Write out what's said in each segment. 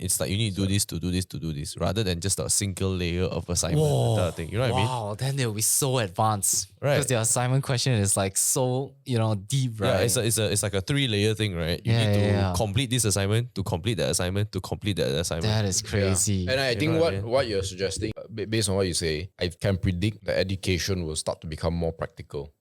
It's like you need to do this, to do this, to do this, rather than just a single layer of assignment. That thing. You know what I mean? Wow, then they'll be so advanced. Right. Because their assignment question is like so, deep, right? Yeah, it's like a 3-layer thing, right? You need to complete this assignment, to complete that assignment, to complete that assignment. That is crazy. And I think what you're suggesting, based on what you say, I can predict that education will start to become more practical.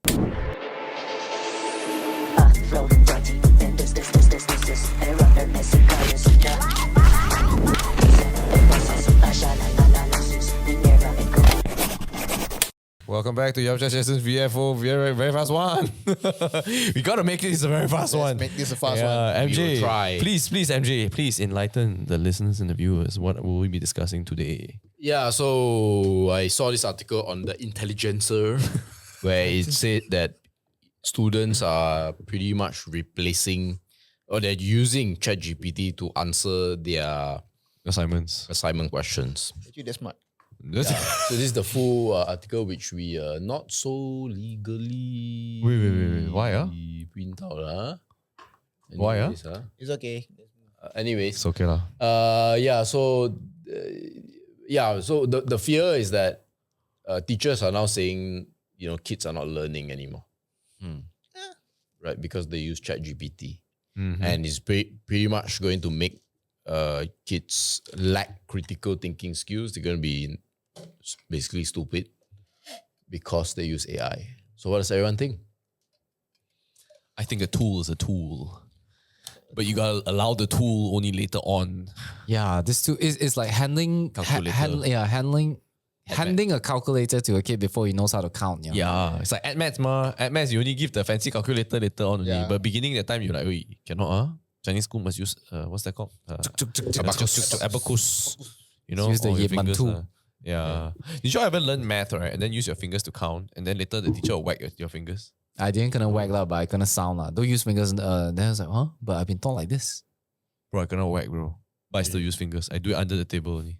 Welcome back to Yum Chat Sessions VFO, very fast one. We gotta make this a very fast one. Make this a fast one. MJ, We will try. please, MJ, please enlighten the listeners and the viewers. What will we be discussing today? Yeah, so I saw this article on the Intelligencer where it said that students are pretty much replacing or they're using ChatGPT to answer their Assignments. assignment questions. Actually, that's smart. So this is the full article which we not so legally Wait. Why, print out. Why, Anyways, It's okay. anyways, It's okay lah. so the fear is that teachers are now saying, kids are not learning anymore. Right? Because they use ChatGPT. And it's pretty much going to make kids lack critical thinking skills. They're going to be basically stupid because they use AI. So what does everyone think? I think a tool is a tool, but you gotta allow the tool only later on. Yeah, this too is like handling Calculator. handing a calculator to a kid before he knows how to count. Yeah, it's like at maths, At maths, you only give the fancy calculator later on only. Yeah. But beginning that time, you're like, wait, cannot, Chinese school must use, what's that called? Abacus. Use the or your Yip Man fingers, tool. Yeah. Did you ever learn math, right? And then use your fingers to count, and then later the teacher will whack your fingers? I didn't gonna whack lah, but I gonna sound lah. Don't use fingers. Then I was like, huh? But I've been taught like this. Bro, I cannot whack, bro. But I still use fingers. I do it under the table only.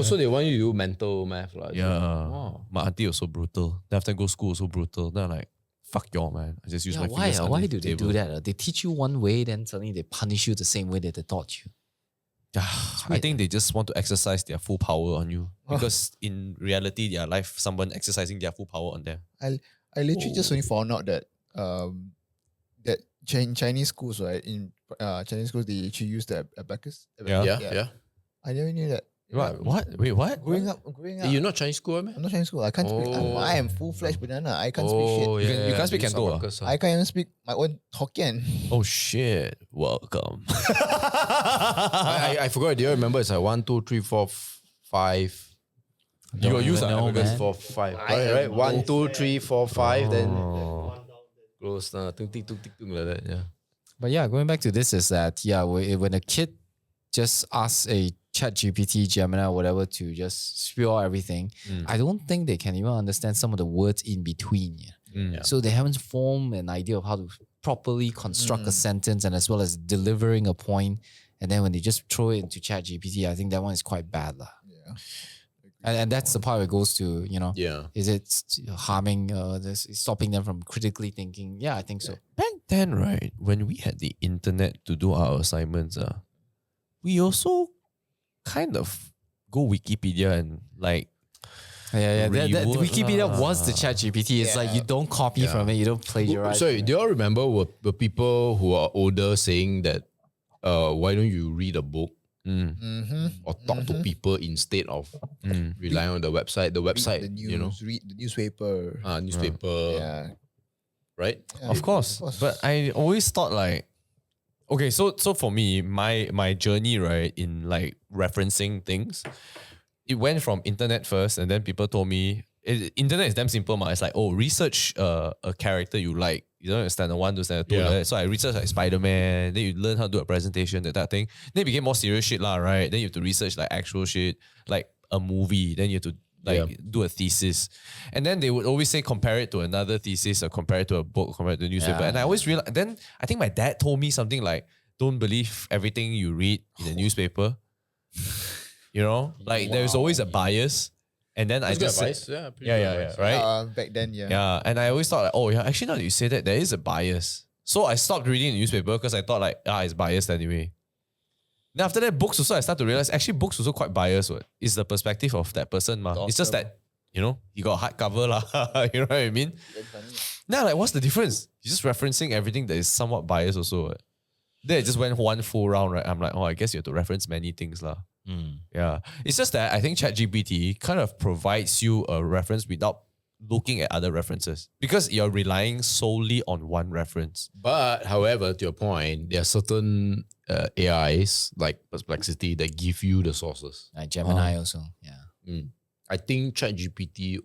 So they want you to do mental math. Yeah. Wow. My auntie was so brutal. Then after I go school, so brutal. Then I'm like, fuck y'all, man. I just use my Why? fingers. Why underneath do the they table. do that? They teach you one way, then suddenly they punish you the same way that they taught you. I think they just want to exercise their full power on you. Because in reality, their life, someone exercising their full power on them. I literally just only found out that that in Chinese schools, right? In Chinese schools, they actually use the abacus. Yeah. I never knew that. What? Wait, what? Growing up, You're not Chinese school, man? I'm not Chinese school. I can't speak. I am full-fledged banana. I can't speak shit. You can't speak Canto, I can't even speak my own Hokkien. Oh shit. Welcome. I forgot. Do you remember? It's like 1, 2, 3, 4, 5. You got use know, abacus man. 4, 5. I Right, right. have 1, 2, 3, 4, 5. Then Oh. close. Tung, tik, tung, tik, tung, like that. Yeah. But yeah, going back to this is that when a kid just asks a ChatGPT, Gemini, whatever to just spew out everything, I don't think they can even understand some of the words in between. So they haven't formed an idea of how to properly construct a sentence and as well as delivering a point. And then when they just throw it into ChatGPT, I think that one is quite bad. Yeah. And that's the part where it goes to, Yeah. is it harming, stopping them from critically thinking? Yeah, I think so. Back then, right, when we had the internet to do our assignments, we also kind of go Wikipedia and like Yeah. That reword Wikipedia lah. was the ChatGPT. It's like you don't copy from it, you don't plagiarize. Sorry, do you all remember were people who are older saying that why don't you read a book or talk to people instead of relying on the website? The website, The news, read the newspaper. newspaper, Yeah. right? Of course. But I always thought like, okay, so for me, my journey, right, in like referencing things, it went from internet first, and then people told me, internet is damn simple, It's like, research a character you like. You don't understand the 1 to standard 2. Yeah. Right? So I researched like Spider-Man, then you learn how to do a presentation, that thing. Then it became more serious shit lah, right? Then you have to research like actual shit, like a movie. Then you have to do a thesis. And then they would always say compare it to another thesis or compare it to a book, compare it to a newspaper. Yeah. And I always realized, then I think my dad told me something like, don't believe everything you read in the newspaper. Like there's always a bias. And then I just said, yeah, right? Back then, yeah. Yeah, and I always thought like, actually now that you say that, there is a bias. So I stopped reading the newspaper because I thought like, it's biased anyway. Then after that, books also, I start to realize actually books also quite biased. What? It's the perspective of that person. Ma. It's just that, you know, you got a hardcover lah. You know what I mean? Now, like, what's the difference? You're just referencing everything that is somewhat biased also. What? Then it just went one full round, right? I'm like, oh, I guess you have to reference many things lah. Yeah. It's just that I think ChatGPT kind of provides you a reference without looking at other references because you're relying solely on one reference. But however, to your point, there are certain AIs like Perplexity that give you the sources. Like Gemini also. Yeah. I think ChatGPT,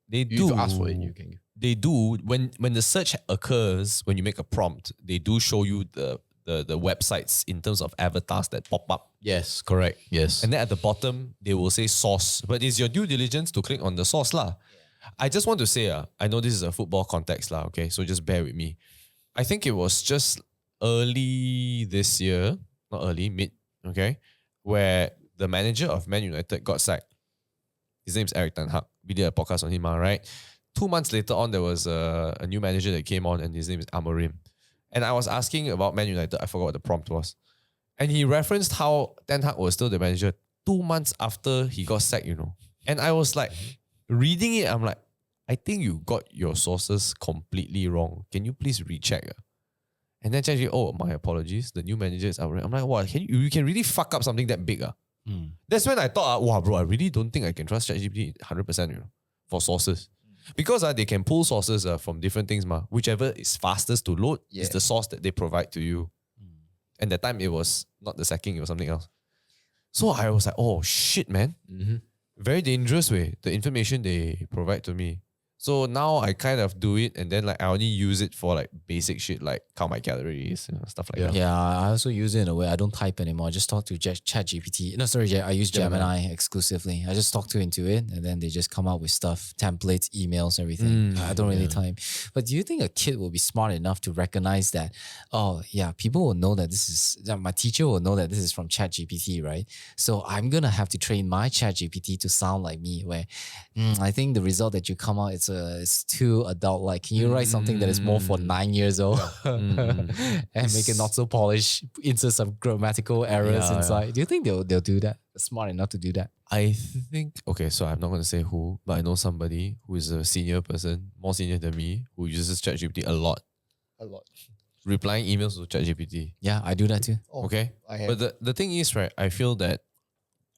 They if you ask for it, you can give. They do. When the search occurs, when you make a prompt, they do show you the websites in terms of avatars that pop up. Yes, correct. Yes. And then at the bottom, they will say source. But it's your due diligence to click on the source lah. I just want to say, I know this is a football context lah, okay? So just bear with me. I think it was just early this year, not early, mid, okay? Where the manager of Man United got sacked. His name's Eric Ten Hag. We did a podcast on him, right? 2 months later on, there was a new manager that came on and his name is Amorim. And I was asking about Man United. I forgot what the prompt was. And he referenced how Ten Hag was still the manager 2 months after he got sacked, you know. And I was like, reading it, I'm like, I think you got your sources completely wrong. Can you please recheck? And then ChatGPT, oh, my apologies. The new manager is out. I'm like, what? You can really fuck up something that big? That's when I thought, wow, bro, I really don't think I can trust ChatGPT 100%, you know, for sources. Because they can pull sources from different things, whichever is fastest to load is the source that they provide to you. And that time it was not the sacking, it was something else. So I was like, oh shit, man. Very dangerous way, the information they provide to me. So now I kind of do it and then like I only use it for like basic shit like count my calories, you know, stuff like that. Yeah, I also use it in a way I don't type anymore. I just talk to ChatGPT. No, sorry, I use Gemini exclusively. I just talk into it and then they just come out with stuff, templates, emails, everything. I don't really type. But do you think a kid will be smart enough to recognize that, oh yeah, people will know that my teacher will know that this is from ChatGPT, right? So I'm going to have to train my ChatGPT to sound like me where I think the result that you come out, it's too adult-like. Can you write something that is more for 9 years old and make it not so polished, insert some grammatical errors inside? Do you think they'll do that? They're smart enough to do that? I think, okay, so I'm not going to say who, but I know somebody who is a senior person, more senior than me, who uses ChatGPT a lot. Replying emails to ChatGPT. Yeah, I do that too. Okay? But the thing is, right, I feel that,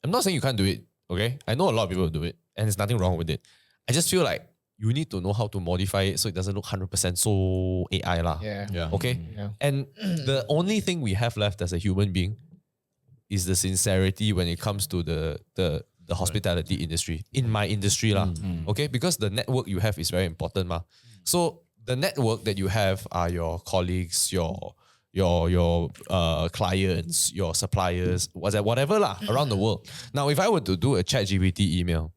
I'm not saying you can't do it, okay? I know a lot of people do it, and there's nothing wrong with it. I just feel like you need to know how to modify it so it doesn't look 100% so AI lah. Yeah. Okay? And the only thing we have left as a human being is the sincerity when it comes to the hospitality industry. In my industry lah. Okay? Because the network you have is very important ma. So the network that you have are your colleagues, your clients, your suppliers, whatever lah, around the world. Now, if I were to do a ChatGPT email,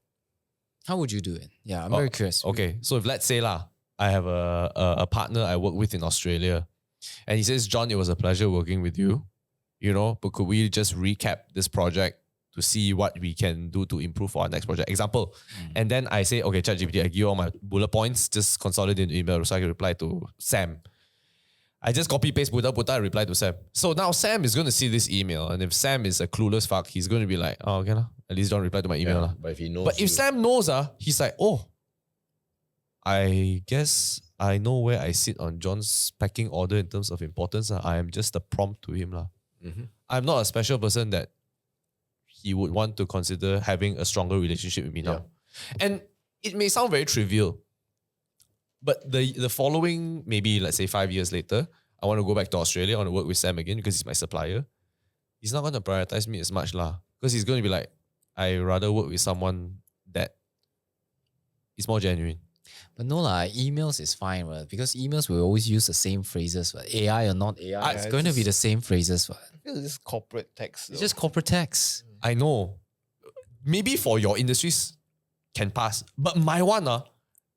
how would you do it? Yeah, I'm very curious. Okay, so if let's say I have a partner I work with in Australia, and he says, John, it was a pleasure working with you, you know, but could we just recap this project to see what we can do to improve for our next project? Example. And then I say, okay, ChatGPT, I give you all my bullet points, just consolidate in email so I can reply to Sam. I just copy, paste, put out, reply to Sam. So now Sam is going to see this email. And if Sam is a clueless fuck, he's going to be like, oh, okay, at least don't reply to my email. Yeah, but if he knows. But if Sam knows, he's like, oh, I guess I know where I sit on John's packing order in terms of importance. I am just a prompt to him. I'm not a special person that he would want to consider having a stronger relationship with me now. And it may sound very trivial, but the following, maybe let's say 5 years later, I want to go back to Australia. I want to work with Sam again because he's my supplier. He's not going to prioritize me as much because he's going to be like, I rather work with someone that is more genuine. But no emails is fine, right? Because emails will always use the same phrases, right? AI or not AI, it's going to be the same phrases, right? I feel it's just corporate text. It's just corporate text. I know. Maybe for your industries can pass, but my one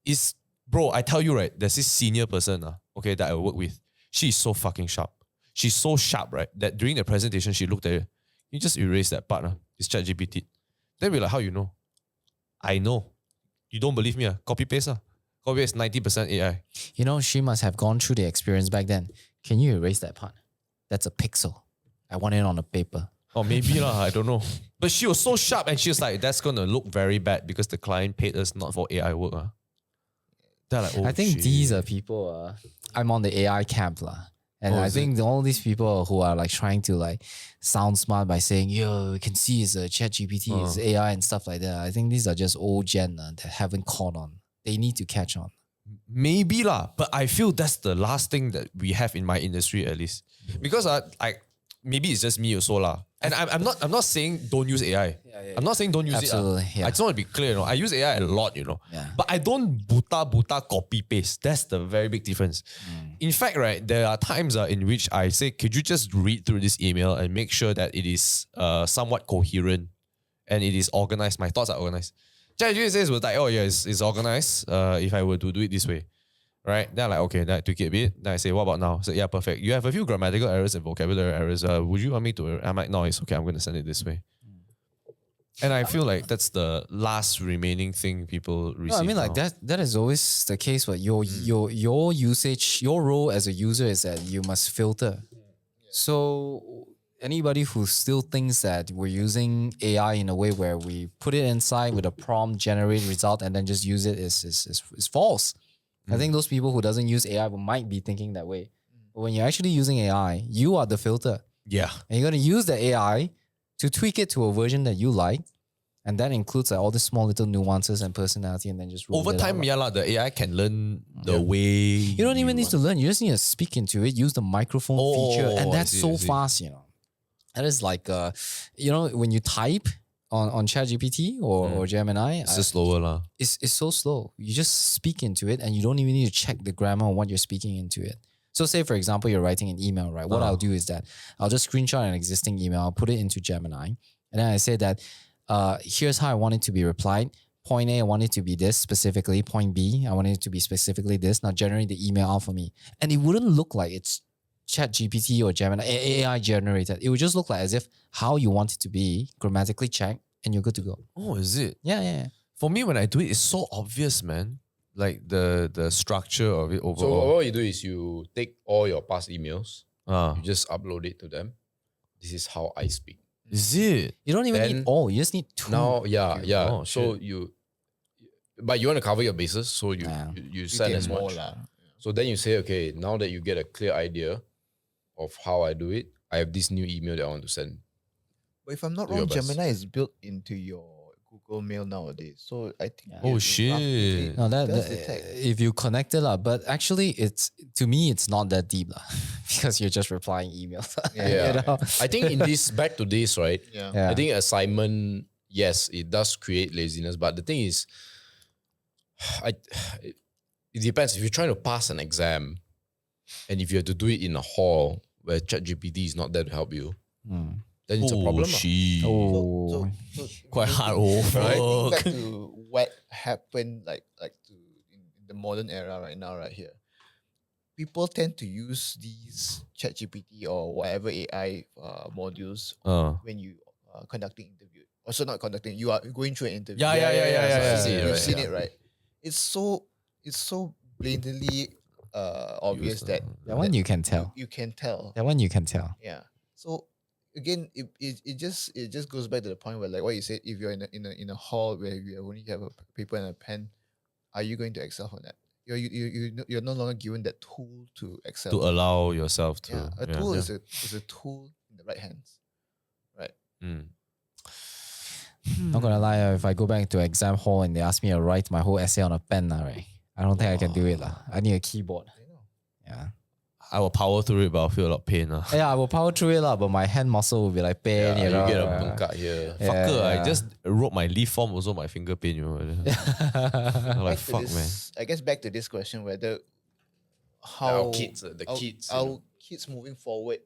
is, bro, I tell you, right, there's this senior person okay, that I work with. She's so fucking sharp. She's so sharp, right, that during the presentation, she looked at it. You just erase that part. It's ChatGPT. Then we're like, how you know? I know. You don't believe me? Copy paste. Copy paste 90% AI. You know, she must have gone through the experience back then. Can you erase that part? That's a pixel. I want it on a paper. Or maybe lah, I don't know. But she was so sharp and she was like, that's going to look very bad because the client paid us not for AI work. They're like, oh, I think shit. these are people, I'm on the AI camp lah. And I think all these people who are like trying to like sound smart by saying, yo, you can see it's a chat GPT, it's AI and stuff like that. I think these are just old gen that haven't caught on. They need to catch on. Maybe lah, but I feel that's the last thing that we have in my industry at least. Because maybe it's just me also lah. And I'm not saying don't use AI. I'm not saying don't use Absolutely, it. yeah. I just want to be clear, I use AI a lot, Yeah. But I don't buta copy paste. That's the very big difference. In fact, right, there are times in which I say, could you just read through this email and make sure that it is somewhat coherent and it is organized. My thoughts are organized. ChatGPT says was like, oh yeah, it's organized. If I were to do it this way. Right? Then I'm like, okay, then I tweak it a bit. Then I say, what about now? So yeah, perfect. You have a few grammatical errors and vocabulary errors. Would you want me to? I'm like, no, it's okay. I'm going to send it this way. And I feel like that's the last remaining thing people receive. No, I mean like that is always the case. But your usage, your role as a user is that you must filter. So anybody who still thinks that we're using AI in a way where we put it inside with a prompt, generate result, and then just use it is false. I think those people who doesn't use AI might be thinking that way. But when you're actually using AI, you are the filter. Yeah. And you're going to use the AI to tweak it to a version that you like. And that includes like, all the small little nuances and personality, and then just roll Over it time, out. the AI can learn the way You don't even need to learn. You just need to speak into it, use the microphone feature. And that's so fast, That is like, when you type on ChatGPT or Gemini, It's just slower lah. it's so slow. You just speak into it and you don't even need to check the grammar on what you're speaking into it. So say, for example, you're writing an email, right? What I'll do is that I'll just screenshot an existing email, I'll put it into Gemini, and then I say that here's how I want it to be replied. Point A, I want it to be this specifically. Point B, I want it to be specifically this. Now generate the email out for me. And it wouldn't look like it's ChatGPT or Gemini, AI generated. It would just look like as if how you want it to be, grammatically checked, and you're good to go. Oh, is it? Yeah. For me, when I do it, it's so obvious, man. Like the structure of it overall. So what you do is you take all your past emails, Ah. you just upload it to them. This is how I speak. Is it? You don't even Then need all. You just need two. Now, yeah. Oh, so shit. but you want to cover your bases, so you You send get as more much. lah. So then you say, okay, now that you get a clear idea of how I do it, I have this new email that I want to send. But if I'm not Do your wrong, best. Gemini is built into your Google Mail nowadays. So I think. Oh, it shit. roughly No, does detect. if you connect it up, but actually, to me, it's not that deep lah, because you're just replying emails. Yeah. You know? I think in this back to this, right? Yeah. Yeah. I think assignment, yes, it does create laziness, but the thing is, it depends. If you're trying to pass an exam, and if you have to do it in a hall where ChatGPT is not there to help you, then it's a problem. lah. Shit. Oh, So Quite hard. Oh, Right? fuck. Back to what happened in the modern era right now, right here. People tend to use these ChatGPT or whatever AI modules when you are conducting interview. Also not conducting, you are going through an interview. Yeah. see it, You've right? seen it, right? It's so blatantly obvious that that one you can tell. you can tell. That one you can tell. Yeah. So again, it just goes back to the point where, like what you said, if you're in a hall where you only have a paper and a pen, are you going to excel on that? You're no longer given that tool to excel. To allow yourself to. Yeah, a tool is a tool in the right hands, right? Not gonna lie, if I go back to exam hall and they ask me to write my whole essay on a pen, right? I don't think I can do it. I need a keyboard. Yeah. I will power through it, but I'll feel a lot of pain. Yeah, I will power through it, but my hand muscle will be like pain. Yeah, you know, you get a bengkak here. Fucker, I yeah. just wrote my leaf form, also my finger pain, I'm like, fuck, man. I guess back to this question whether Our kids, the kids. our kids moving forward,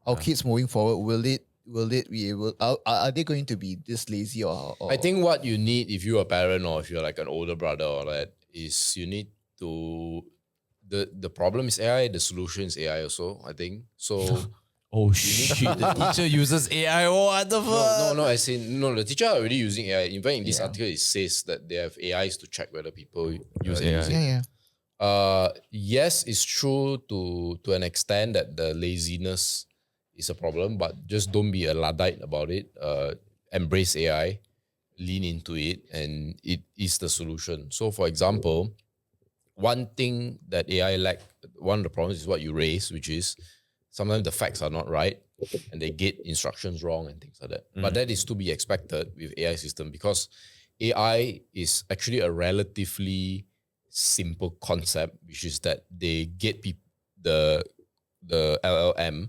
will it be able? Are they going to be this lazy or? I think what you need if you're a parent or if you're like an older brother or that is you need to the problem is AI, the solution is AI also, I think. So Oh shit, the teacher uses AI. Oh, what the fuck? no, the teacher are already using AI. In fact, in this article it says that they have AIs to check whether people use AI. it. Yeah. Yes, it's true to an extent that the laziness is a problem, but just don't be a Luddite about it. Embrace AI, lean into it, and it is the solution. So for example, one thing that AI one of the problems is what you raise, which is sometimes the facts are not right and they get instructions wrong and things like that. But that is to be expected with AI system because AI is actually a relatively simple concept, which is that they get the LLM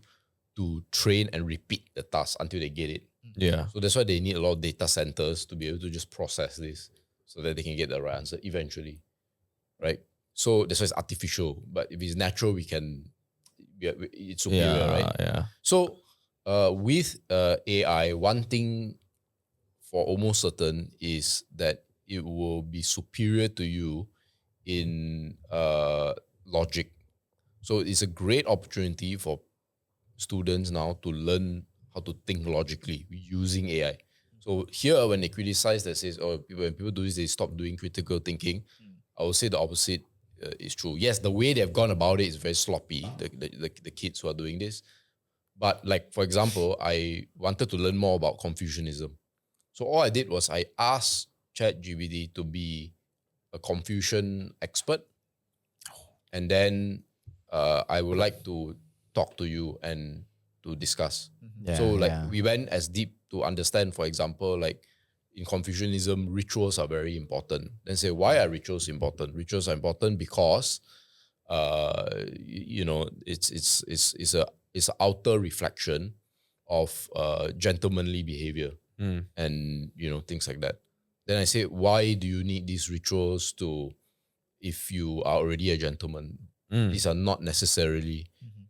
to train and repeat the task until they get it. Yeah. So that's why they need a lot of data centers to be able to just process this so that they can get the right answer eventually, right? So that's why it's artificial. But if it's natural, it's superior, right? Yeah. So with AI, one thing for almost certain is that it will be superior to you in logic. So it's a great opportunity for students now to learn how to think logically using AI. So here, when they criticize that says, oh, when people do this, they stop doing critical thinking, I would say the opposite is true. Yes, the way they've gone about it is very sloppy, the kids who are doing this. But like, for example, I wanted to learn more about Confucianism. So all I did was I asked ChatGPT to be a Confucian expert. And then I would like to talk to you and to discuss. So we went as deep to understand, for example, like in Confucianism, rituals are very important. Then say, why are rituals important? Rituals are important because, it's an outer reflection of gentlemanly behavior and, things like that. Then I say, why do you need these rituals if you are already a gentleman? These are not necessarily.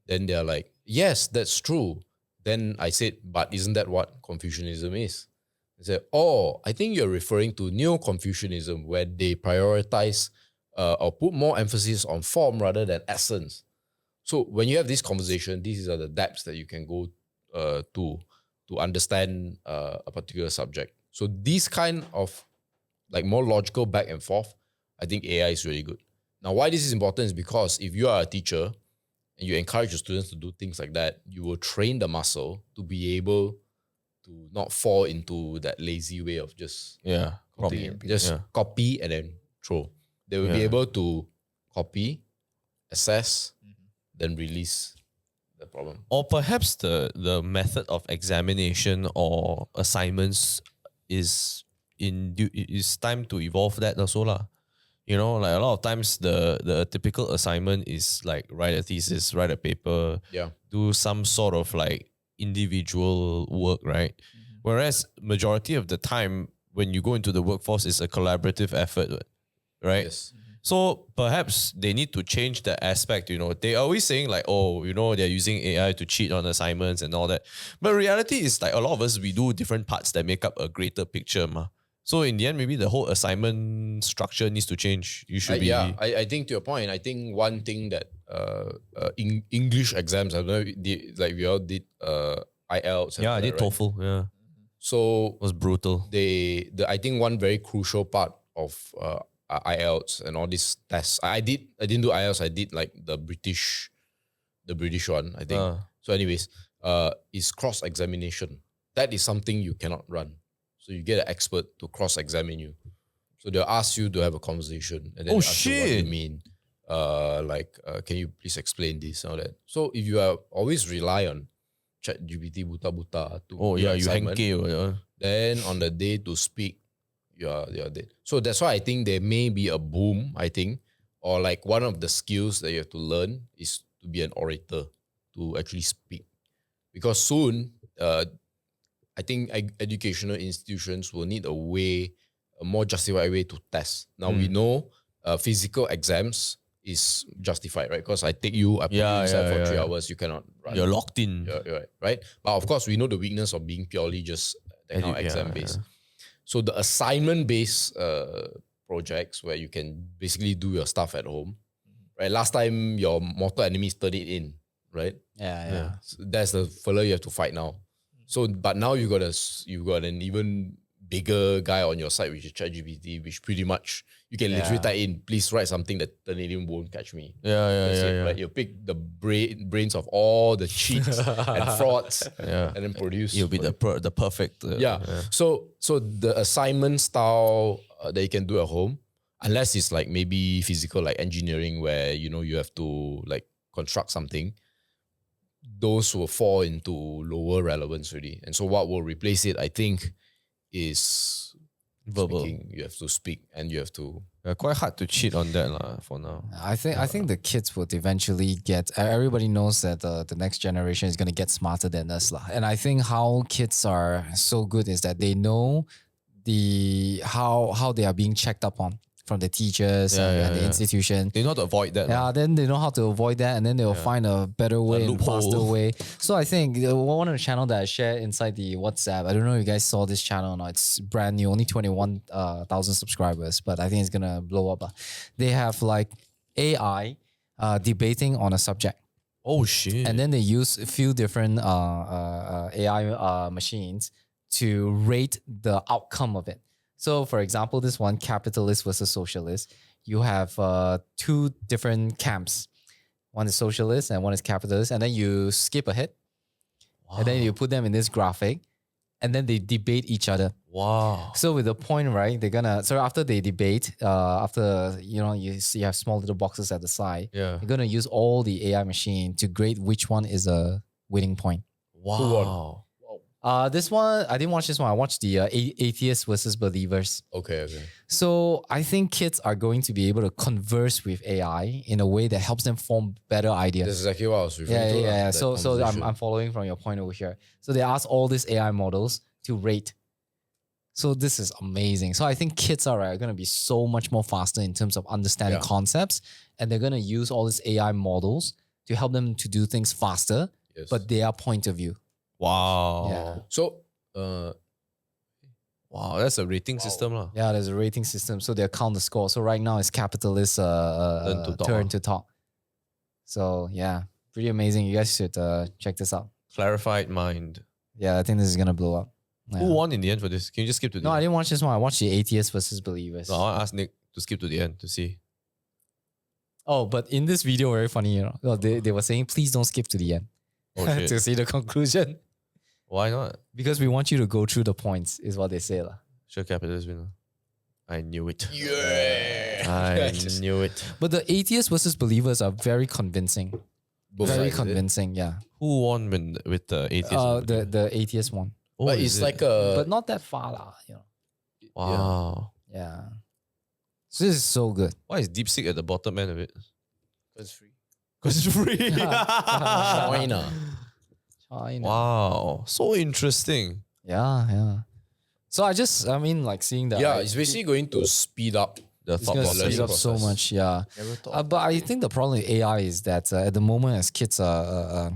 Then they're like, yes, that's true. Then I said, but isn't that what Confucianism is? I said, I think you're referring to Neo-Confucianism, where they prioritize or put more emphasis on form rather than essence. So when you have this conversation, these are the depths that you can go to understand a particular subject. So these kind of like more logical back and forth, I think AI is really good. Now, why this is important is because if you are a teacher and you encourage your students to do things like that, you will train the muscle to be able to not fall into that lazy way of just copy and then throw. They will be able to copy, assess, then release the problem. Or perhaps the method of examination or assignments is time to evolve that also lah. Like a lot of times the typical assignment is like write a thesis, write a paper, do some sort of like individual work, right? Whereas majority of the time when you go into the workforce, it's a collaborative effort, right? Yes. So perhaps they need to change the aspect, They're always saying like, they're using AI to cheat on assignments and all that. But reality is like a lot of us, we do different parts that make up a greater picture. So in the end, maybe the whole assignment structure needs to change. You should be... Yeah, I think to your point, I think one thing that English exams, I don't know, we all did IELTS. Yeah, I did TOEFL, yeah. So it was brutal. I think one very crucial part of IELTS and all these tests. I didn't do IELTS. I did like the British one, I think. So anyways, is cross-examination. That is something you cannot run. So you get an expert to cross-examine you. So they'll ask you to have a conversation and then ask you what you mean. Can you please explain this and all that? So if you always rely on ChatGPT buta-buta to you hang. Then on the day to speak, you're dead. So that's why I think there may be a boom, I think, or like one of the skills that you have to learn is to be an orator, to actually speak. Because soon, I think educational institutions will need a more justified way to test. Now we know physical exams is justified, right? Because I take you, I put you inside for 3 hours, you cannot run. You're locked in. You're right? But of course, we know the weakness of being purely just exam-based. So the assignment-based projects where you can basically do your stuff at home, right? Last time your mortal enemies turned it in, right? Yeah. So that's the fella you have to fight now. So, but now you got an even bigger guy on your side, which is ChatGPT, which pretty much you can literally type in, please write something that Canadian won't catch me. That's it, right? You pick the brains of all the cheats and frauds, and then produce. You'll be the perfect. So the assignment style that you can do at home, unless it's like maybe physical, like engineering, where you have to like construct something, those will fall into lower relevance already. And so what will replace it, I think, is verbal. speaking. You have to speak and you have to. Quite hard to cheat on that for now. I think the kids would eventually get. Everybody knows that the next generation is gonna get smarter than us lah. And I think how kids are so good is that they know how they are being checked up on from the teachers and the institution. They know how to avoid that. Yeah, then they know how to avoid that, and then they'll find a better way and faster way. So I think one of the channel that I shared inside the WhatsApp, I don't know if you guys saw this channel or not. It's brand new, only 21,000 subscribers, but I think it's gonna blow up. They have like AI debating on a subject. Oh shit! And then they use a few different AI machines to rate the outcome of it. So, for example, this one, capitalist versus socialist, you have two different camps. One is socialist and one is capitalist. And then you skip ahead. Wow. And then you put them in this graphic. And then they debate each other. Wow. So with the point, right, so after they debate, after, you see you have small little boxes at the side, you're going to use all the AI machine to grade which one is a winning point. Wow. This one, I didn't watch this one. I watched the atheists versus believers. Okay. So I think kids are going to be able to converse with AI in a way that helps them form better ideas. That's exactly what I was referring to. Yeah. So I'm following from your point over here. So they ask all these AI models to rate. So this is amazing. So I think kids are going to be so much more faster in terms of understanding concepts, and they're going to use all these AI models to help them to do things faster, but their point of view. Wow. Yeah. So, wow, that's a rating system lah. Yeah, there's a rating system. So they'll count the score. So right now it's capitalist turn to talk. So yeah, pretty amazing. You guys should check this out. Clarified mind. Yeah, I think this is gonna blow up. Yeah. Who won in the end for this? Can you just skip to the No, end? I didn't watch this one. I watched the atheists versus believers. No, I want to ask Nick to skip to the end to see. Oh, but in this video, very funny, they were saying, please don't skip to the end to see the conclusion. Why not? Because we want you to go through the points, is what they say. Sure, capitalist winner. I knew it. yeah. I knew it. But the atheists versus believers are very convincing. Very convincing, yeah. Who won with the atheist? The atheist one. Oh, But it's like a. But not that far, lah. Wow. Yeah. So this is so good. Why is DeepSeek at the bottom end of it? It's free. Because it's free. China. Wow. So interesting. Yeah. So I mean, like seeing that. Yeah, it's basically going to speed up the It's thought going to process. speed up so much, yeah. Never thought. But I think the problem with AI is that at the moment, as kids are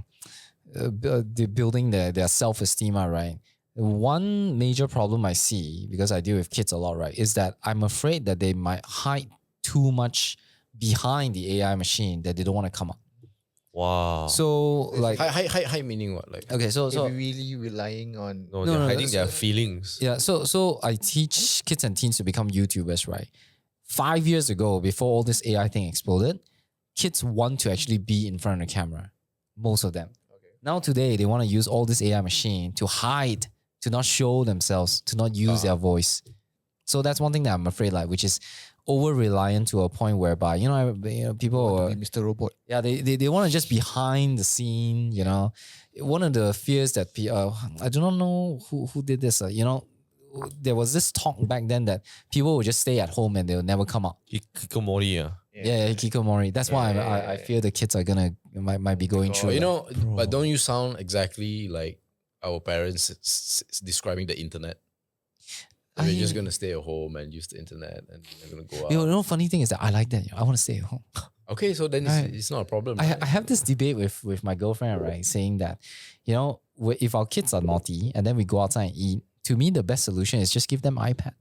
building their self-esteem, right? One major problem I see, because I deal with kids a lot, right, is that I'm afraid that they might hide too much behind the AI machine that they don't want to come up. Wow. So like, High meaning what? Like okay, so They're really relying on. no, they're no, hiding their that's- feelings. yeah, so I teach kids and teens to become YouTubers, right? 5 years ago, before all this AI thing exploded, kids want to actually be in front of the camera. Most of them. Okay. Now today, they want to use all this AI machine to hide, to not show themselves, to not use their voice. So that's one thing that I'm afraid, like, which is over reliant to a point whereby people are, Mr. Robot. yeah, they want to just behind the scene. One of the fears that I do not know who did this. There was this talk back then that people would just stay at home and they'll never come out. Hikikomori. Yeah, hikikomori. That's why I fear the kids are might be going through. but don't you sound exactly like our parents describing the internet? We're just gonna stay at home and use the internet, and we're gonna go out. Funny thing is that I like that. I want to stay at home. Okay, so then it's not a problem. I Right? have this debate with my girlfriend, right, saying that, if our kids are naughty and then we go outside and eat, to me the best solution is just give them iPad.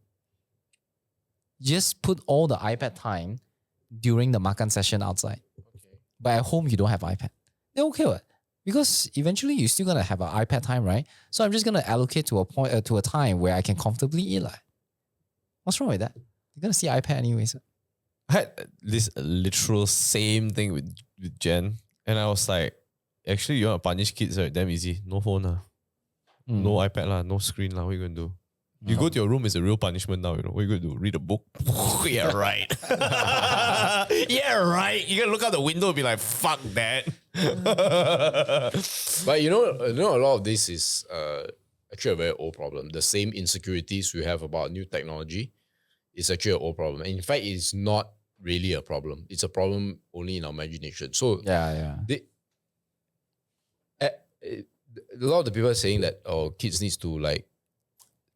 Just put all the iPad time during the makan session outside. Okay. But at home you don't have iPad. They're okay with it. Because eventually you're still gonna have an iPad time, right? So I'm just gonna allocate to a point to a time where I can comfortably eat. Like, what's wrong with that? You're gonna see iPad anyways. I had this literal same thing with Jen, and I was like, actually, you want to punish kids, right? Damn easy. No phone, no iPad, no screen. What are you going to do? You go to your room, it's a real punishment now. You know what are you going to do? Read a book? Yeah, right. Yeah, right. You can look out the window and be like, fuck that. But you know, a lot of this is actually a very old problem. The same insecurities we have about new technology is actually an old problem. In fact, it's not really a problem. It's a problem only in our imagination. So Yeah. a lot of the people are saying that kids needs to like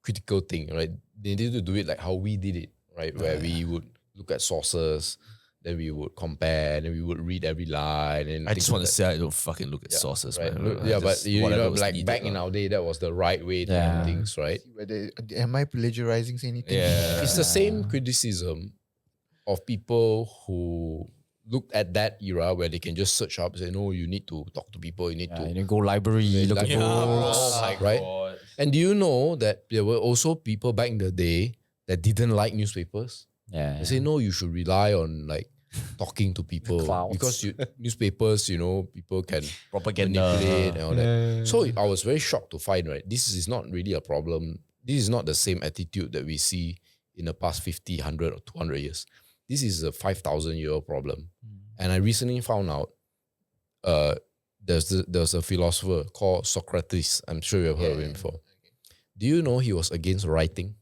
critical think, right? They need to do it like how we did it, right? Where we would look at sources, then we would compare, then we would read every line. And I just want to say I don't fucking look at sources, right? man. But you know, like back in our day, that was the right way to do things, right? Whether am I plagiarizing anything? Yeah. It's the same criticism of people who looked at that era where they can just search up and say, no, you need to talk to people, you need to You go library, look at Yeah. books. Oh my Right? God. And do you know that there were also people back in the day that didn't like newspapers? Yeah. They say, no, you should rely on like talking to people clouds. because newspapers, you know, people can Propaganda. manipulate and all that. So I was very shocked to find, right, this is not really a problem. This is not the same attitude that we see in the past 50, 100 or 200 years. This is a 5,000-year problem. And I recently found out there's a philosopher called Socrates. I'm sure you've heard of him before. Do you know he was against writing?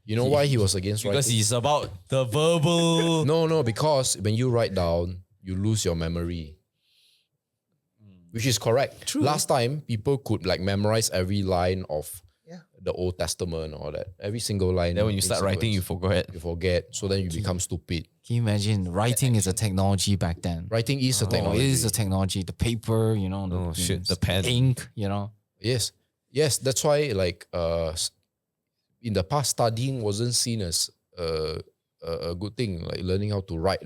You know why he was against writing? Because he's about the verbal. No, because when you write down, you lose your memory. Which is correct. True. Last time, people could like memorize every line of the Old Testament or that. Every single line. Then when you start writing, you forget. You forget. So then you become stupid. Can you imagine? Writing is a technology back then. Writing is a technology. It is a technology. The paper, you know, the pen. ink, you know. Yes. That's why like in the past, studying wasn't seen as a good thing. Like learning how to write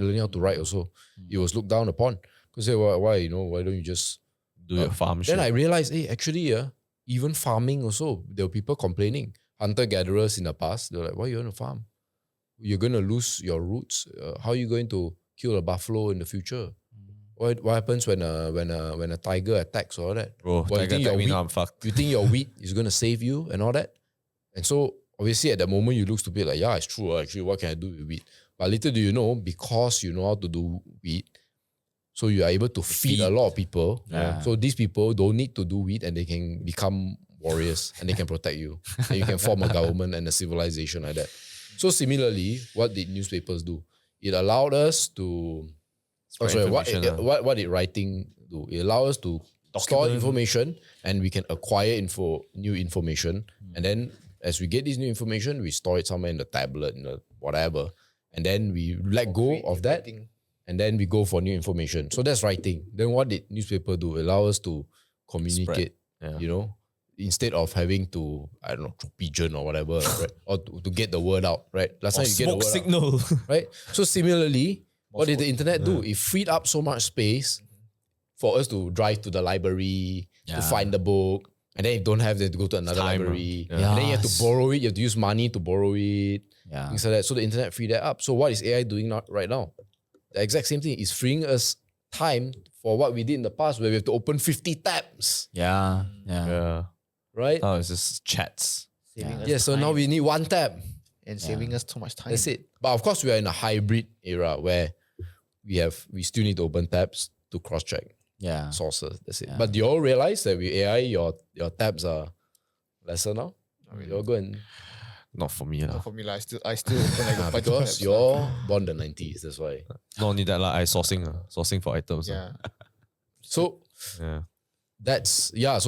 also, it was looked down upon. Because say why don't you just Do your farm shit. Then I realized, hey, actually, even farming also, there were people complaining. Hunter-gatherers in the past, they're like, why you want to farm? You're going to lose your roots. How are you going to kill a buffalo in the future? What happens when a tiger attacks or all that? Bro, Well, tiger attack me now, I'm fucked. You think your wheat is going to save you and all that? And so, obviously, at that moment, you look stupid, like, yeah, it's true. Actually, what can I do with wheat? But little do you know, because you know how to do wheat, so you are able to feed a lot of people. Yeah. So these people don't need to do wheat and they can become warriors and they can protect you. And you can form a government and a civilization like that. So similarly, what did newspapers do? It allowed us to... What did writing do? It allowed us to store information and we can acquire new information. And then as we get this new information, we store it somewhere in the tablet, in the whatever. And then we let go of that. And then we go for new information. So that's writing. Then what did newspaper do? Allow us to communicate, you know, instead of having to, I don't know, throw pigeon or whatever, right? Or to get the word out, right? Last time you get the word signal. out, right? So similarly, what did the internet do? It freed up so much space for us to drive to the library, to find the book. And then if you don't have that, to go to another library. And then you have to borrow it. You have to use money to borrow it. Things like that. So the internet freed that up. So what is AI doing right now? The exact same thing is freeing us time for what we did in the past, where we have to open 50 tabs. Yeah. Right? Oh, it's just chats. So now we need one tab. And saving us too much time. That's it. But of course, we are in a hybrid era where we still need to open tabs to cross-check sources. That's it. But do you all realize that with AI, your tabs are lesser now? You all go and... Not for me. For me, I still open like a bunch of because tabs, you're born the 90s, that's why. Not only that, I sourcing for items. Yeah. So so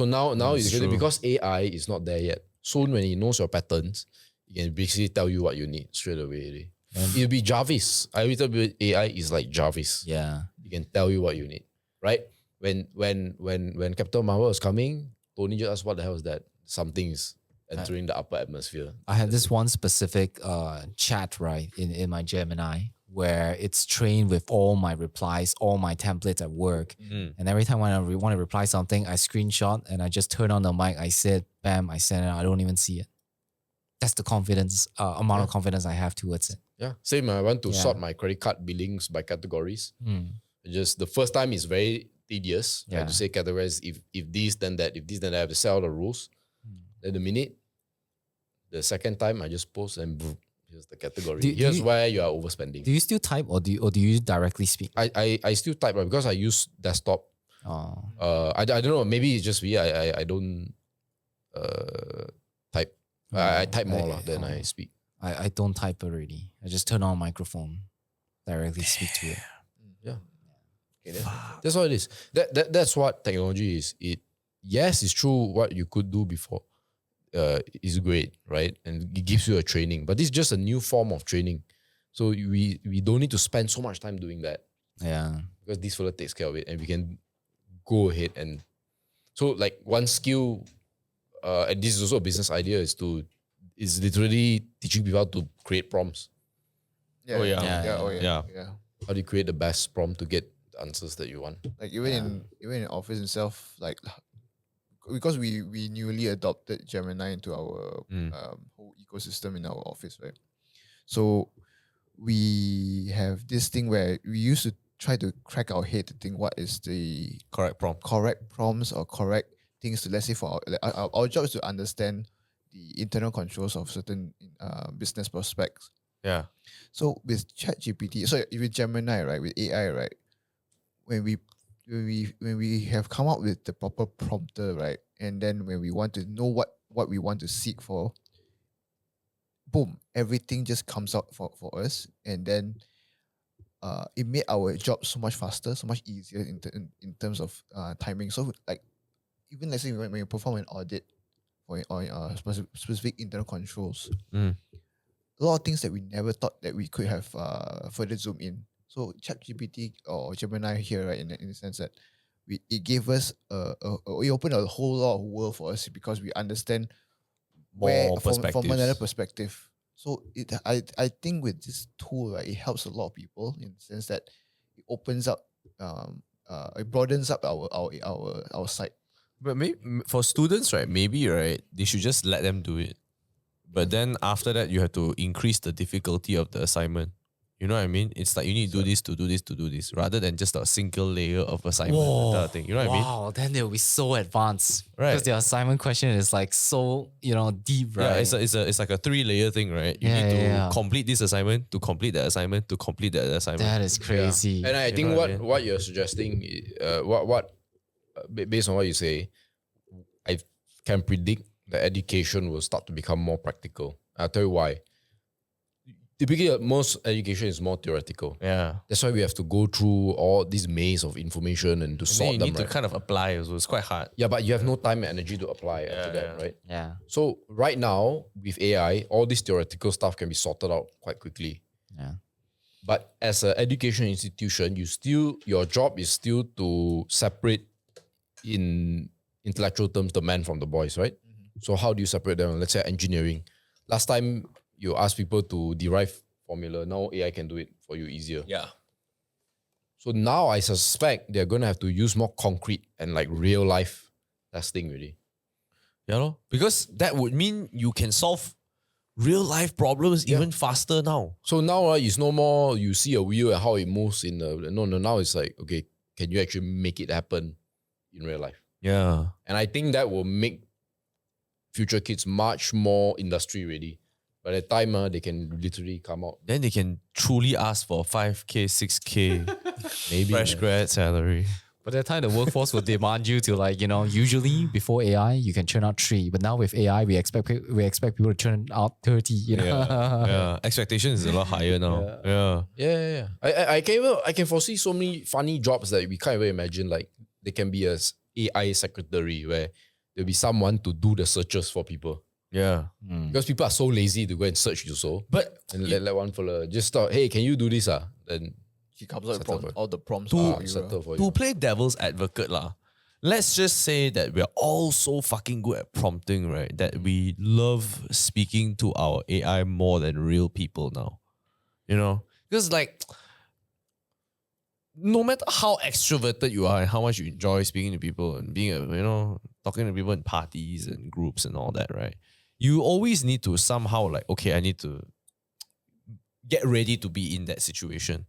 now you get it because AI is not there yet. Soon when it knows your patterns, it can basically tell you what you need straight away. It'll be Jarvis. I always tell people AI is like Jarvis. Yeah. It can tell you what you need. Right? When Captain Marvel was coming, Tony just asked, what the hell is that? Something is entering the upper atmosphere. I had this one specific chat, right, in my Gemini where it's trained with all my replies, all my templates at work. And every time when I want to reply something, I screenshot and I just turn on the mic. I said, bam, I send it. I don't even see it. That's the confidence, amount of confidence I have towards it. Yeah, same. I want to sort my credit card billings by categories. Just the first time is very tedious. I have to say categorize if this then that, if this then that. I have to set all the rules. Then the second time I just post and boom, here's the category. Here's where you are overspending. Do you still type or do you directly speak? I still type because I use desktop. I don't know. Maybe it's just me. I don't type. I type more than I speak. I don't type already. I just turn on microphone, directly speak to it. Yeah. Okay, that's what it is. That's what technology is. Yes, it's true what you could do before. Is great, right? And it gives you a training. But this is just a new form of training. So we don't need to spend so much time doing that. Yeah. Because this fella takes care of it and we can go ahead and so like one skill and this is also a business idea is literally teaching people how to create prompts. Yeah. Oh, yeah. Yeah. How do you create the best prompt to get the answers that you want? Like even in office itself, like because we newly adopted Gemini into our whole ecosystem in our office, right? So we have this thing where we used to try to crack our head to think what is the Correct prompts or correct things to, let's say, for our job is to understand the internal controls of certain business prospects. Yeah. So with ChatGPT, so with Gemini, right, with AI, right, when we have come up with the proper prompter, right, and then when we want to know what we want to seek for, boom, everything just comes out for us, and then it made our job so much faster, so much easier in terms of timing. So like even let's say when you perform an audit for specific internal controls, a lot of things that we never thought that we could have further zoom in. So ChatGPT or Gemini here, right, in the sense that it gave us we opened a whole lot of world for us because we understand More from another perspective. So I think with this tool, right, it helps a lot of people in the sense that it opens up, it broadens up our sight. But maybe for students, right, maybe, right, they should just let them do it. But then after that, you have to increase the difficulty of the assignment. You know what I mean? It's like you need to do this, to do this, to do this, rather than just a single layer of assignment. That thing. You know what I mean? Wow, then they'll be so advanced. Right. Because their assignment question is like so, deep, right? Yeah, it's like a 3-layer thing, right? You need to complete this assignment, to complete that assignment, to complete that assignment. That is crazy. And I think what you're suggesting, based on what you say, I can predict that education will start to become more practical. I'll tell you why. Typically, most education is more theoretical. Yeah. That's why we have to go through all this maze of information and to sort you them. need to kind of apply also. It's quite hard. Yeah, but you have no time and energy to apply after that, right? Yeah. So right now, with AI, all this theoretical stuff can be sorted out quite quickly. Yeah. But as an education institution, your job is still to separate in intellectual terms the man from the boys, right? So how do you separate them? Let's say engineering. Last time you ask people to derive formula. Now AI can do it for you easier. Yeah. So now I suspect they're going to have to use more concrete and like real life testing really. Yeah, lor. Because that would mean you can solve real life problems even faster now. So now it's no more you see a wheel and how it moves in the... No, now it's like, okay, can you actually make it happen in real life? Yeah. And I think that will make future kids much more industry ready. By the time they can literally come out. Then they can truly ask for 5K, 6K, maybe fresh grad salary. But at the time, the workforce will demand you to usually before AI, you can churn out 3. But now with AI, we expect people to churn out 30, Yeah. Expectation is a lot higher now. Yeah. I can foresee so many funny jobs that we can't even imagine. Like there can be a AI secretary where there'll be someone to do the searches for people. Yeah. Because people are so lazy to go and search also. And let one fella just thought, hey, can you do this? Then he comes up with all the prompts to play devil's advocate let's just say that we're all so fucking good at prompting, right? That we love speaking to our AI more than real people now. Because like, no matter how extroverted you are and how much you enjoy speaking to people and being, talking to people in parties and groups and all that, right? You always need to somehow like, okay, I need to get ready to be in that situation.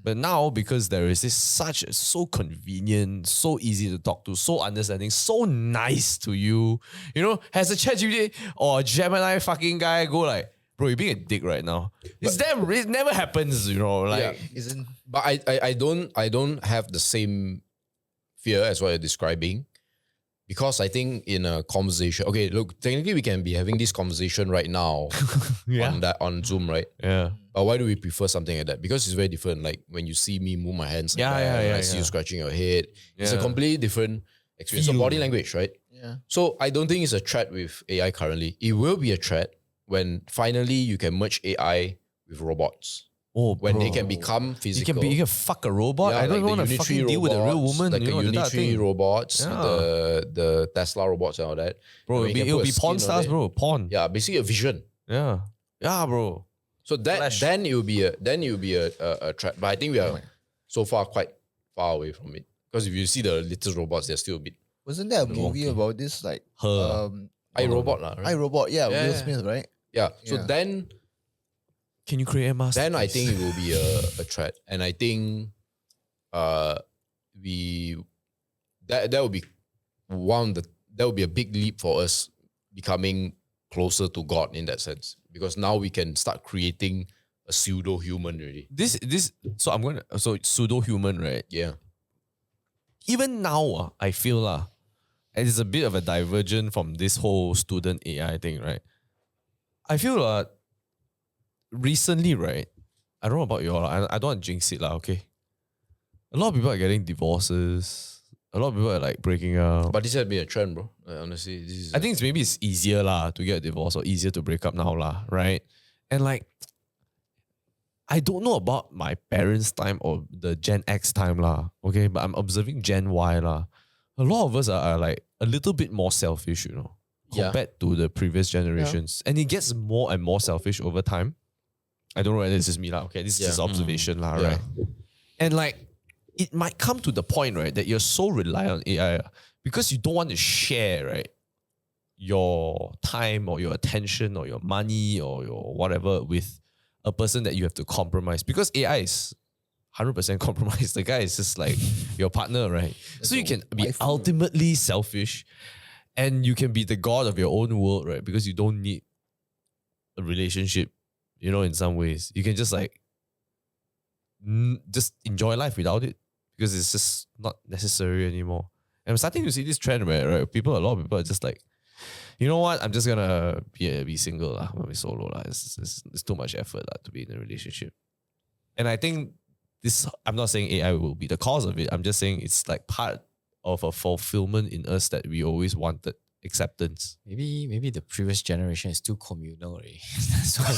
But now, because there is this so convenient, so easy to talk to, so understanding, so nice to you, has a ChatGPT or a Gemini fucking guy go like, bro, you're being a dick right now. It never happens, Isn't But I don't have the same fear as what you're describing, because I think in a conversation, okay, look, technically we can be having this conversation right now on Zoom, right? Yeah. But why do we prefer something like that? Because it's very different. Like when you see me move my hands like that, when I see you scratching your head, it's a completely different experience. So body language, right? yeah. So I don't think it's a threat with AI currently. It will be a threat when finally you can merge AI with robots. Oh, When they bro. can become physical. You can fuck a robot. Yeah, I don't like want to the fucking Unitary deal with a real robots, woman. like the that Unitary thing. robots, Yeah. the Tesla robots and all that. Bro, When you can it'll put a be porn skin on stars, it. bro. Porn. Yeah, basically a vision. Yeah. Yeah, bro. So that Flash. then it will be a threat. But I think we are so far quite far away from it. Because if you see the little robots, they're still a bit Wasn't there a movie wonky. about this like Her. iRobot lah, right? iRobot? Yeah, Yeah, Will yeah. Smith, right? Yeah. So Yeah. then Can you create a master? I think it will be a threat. And I think that will be that will be a big leap for us becoming closer to God in that sense. Because now we can start creating a pseudo human already. So pseudo human, right? Yeah. Even now, I feel it's a bit of a diversion from this whole student AI thing, right? I feel recently, right? I don't know about you all. I don't want to jinx it, okay? A lot of people are getting divorces. A lot of people are like breaking up. But this has been a trend, bro. Honestly, this is I think maybe it's easier to get a divorce or easier to break up now, right? And like, I don't know about my parents' time or the Gen X time, okay? But I'm observing Gen Y, A lot of us are like a little bit more selfish, Yeah. compared to the previous generations. And it gets more and more selfish over time. I don't know whether it's just me, okay? This is just observation, right? And like, it might come to the point, right, that you're so reliant on AI because you don't want to share, right, your time or your attention or your money or your whatever with a person that you have to compromise, because AI is 100% compromised. The guy is just like your partner, right? So you can be ultimately selfish and you can be the god of your own world, right? Because you don't need a relationship, in some ways. You can just like just enjoy life without it because it's just not necessary anymore. And I'm starting to see this trend where a lot of people are just like, you know what? I'm just gonna be single I'm gonna be solo It's too much effort to be in a relationship. And I think I'm not saying AI will be the cause of it. I'm just saying it's like part of a fulfillment in us that we always wanted, acceptance. Maybe the previous generation is too communal already. That's why.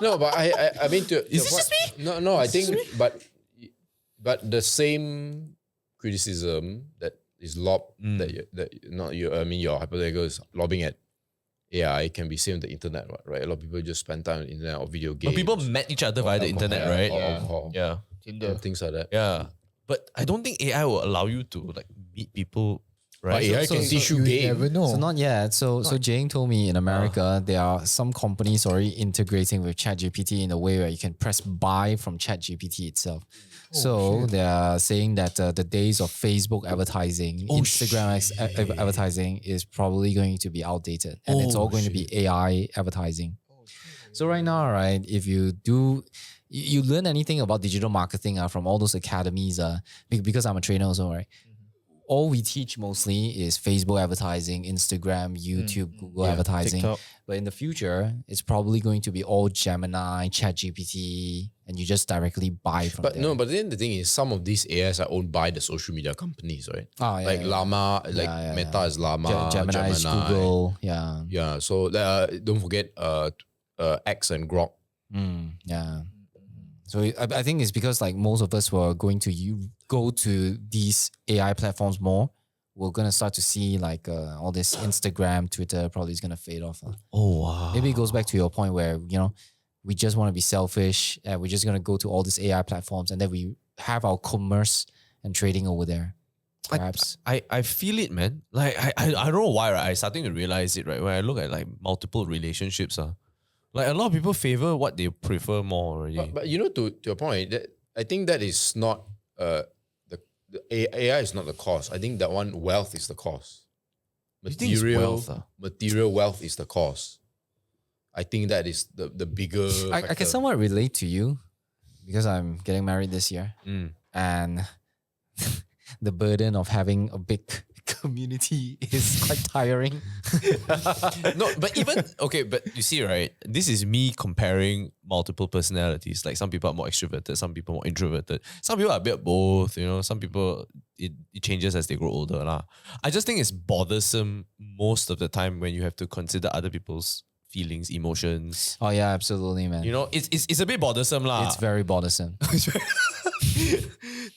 No, but I mean Is this just me? No, I think but the same criticism that is lobbed your hypothetical is lobbing at AI can be same on the internet, right? A lot of people just spend time on the internet or video games. But people met each other via the internet, right? Yeah. Tinder. Things like that. Yeah. But I don't think AI will allow you to like meet people, right? But AI can teach you you game. never know. So not yet. So Jane told me in America there are some companies already integrating with ChatGPT in a way where you can press buy from ChatGPT itself. So they are saying that the days of Facebook advertising, Instagram advertising is probably going to be outdated, and it's all going to be AI advertising. So right now, right, if you do, you learn anything about digital marketing from all those academies, because I'm a trainer also, right? All we teach mostly is Facebook advertising, Instagram, YouTube, Google advertising. TikTok. But in the future, it's probably going to be all Gemini, ChatGPT, and you just directly buy from But there. no, but then the thing is, some of these AIs are owned by the social media companies, right? Like Llama, Meta is Llama, Gemini is Google. Yeah. Yeah, so don't forget X and Grok. Yeah. So I think it's because like most of us were going to go to these AI platforms more. We're gonna start to see like all this Instagram, Twitter probably is gonna fade off. Oh wow. Maybe it goes back to your point where we just want to be selfish and we're just going to go to all these AI platforms and then we have our commerce and trading over there. Perhaps. I feel it, man. Like I don't know why, right? I starting to realize it, right? When I look at like multiple relationships, like a lot of people favor what they prefer more already. But you know, to your point, that I think that is not the AI is not the cause. I think that one wealth is the cause. You think it's wealth, Material wealth is the cause. I think that is the bigger. I can somewhat relate to you because I'm getting married this year and the burden of having a big community is quite tiring. No, but even okay, but you see, right? This is me comparing multiple personalities. Like some people are more extroverted, some people more introverted. Some people are a bit both, you know. Some people it changes as they grow older. Lah. I just think it's bothersome most of the time when you have to consider other people's feelings, emotions. Oh yeah, absolutely, man. You know, it's a bit bothersome, lah. It's very bothersome.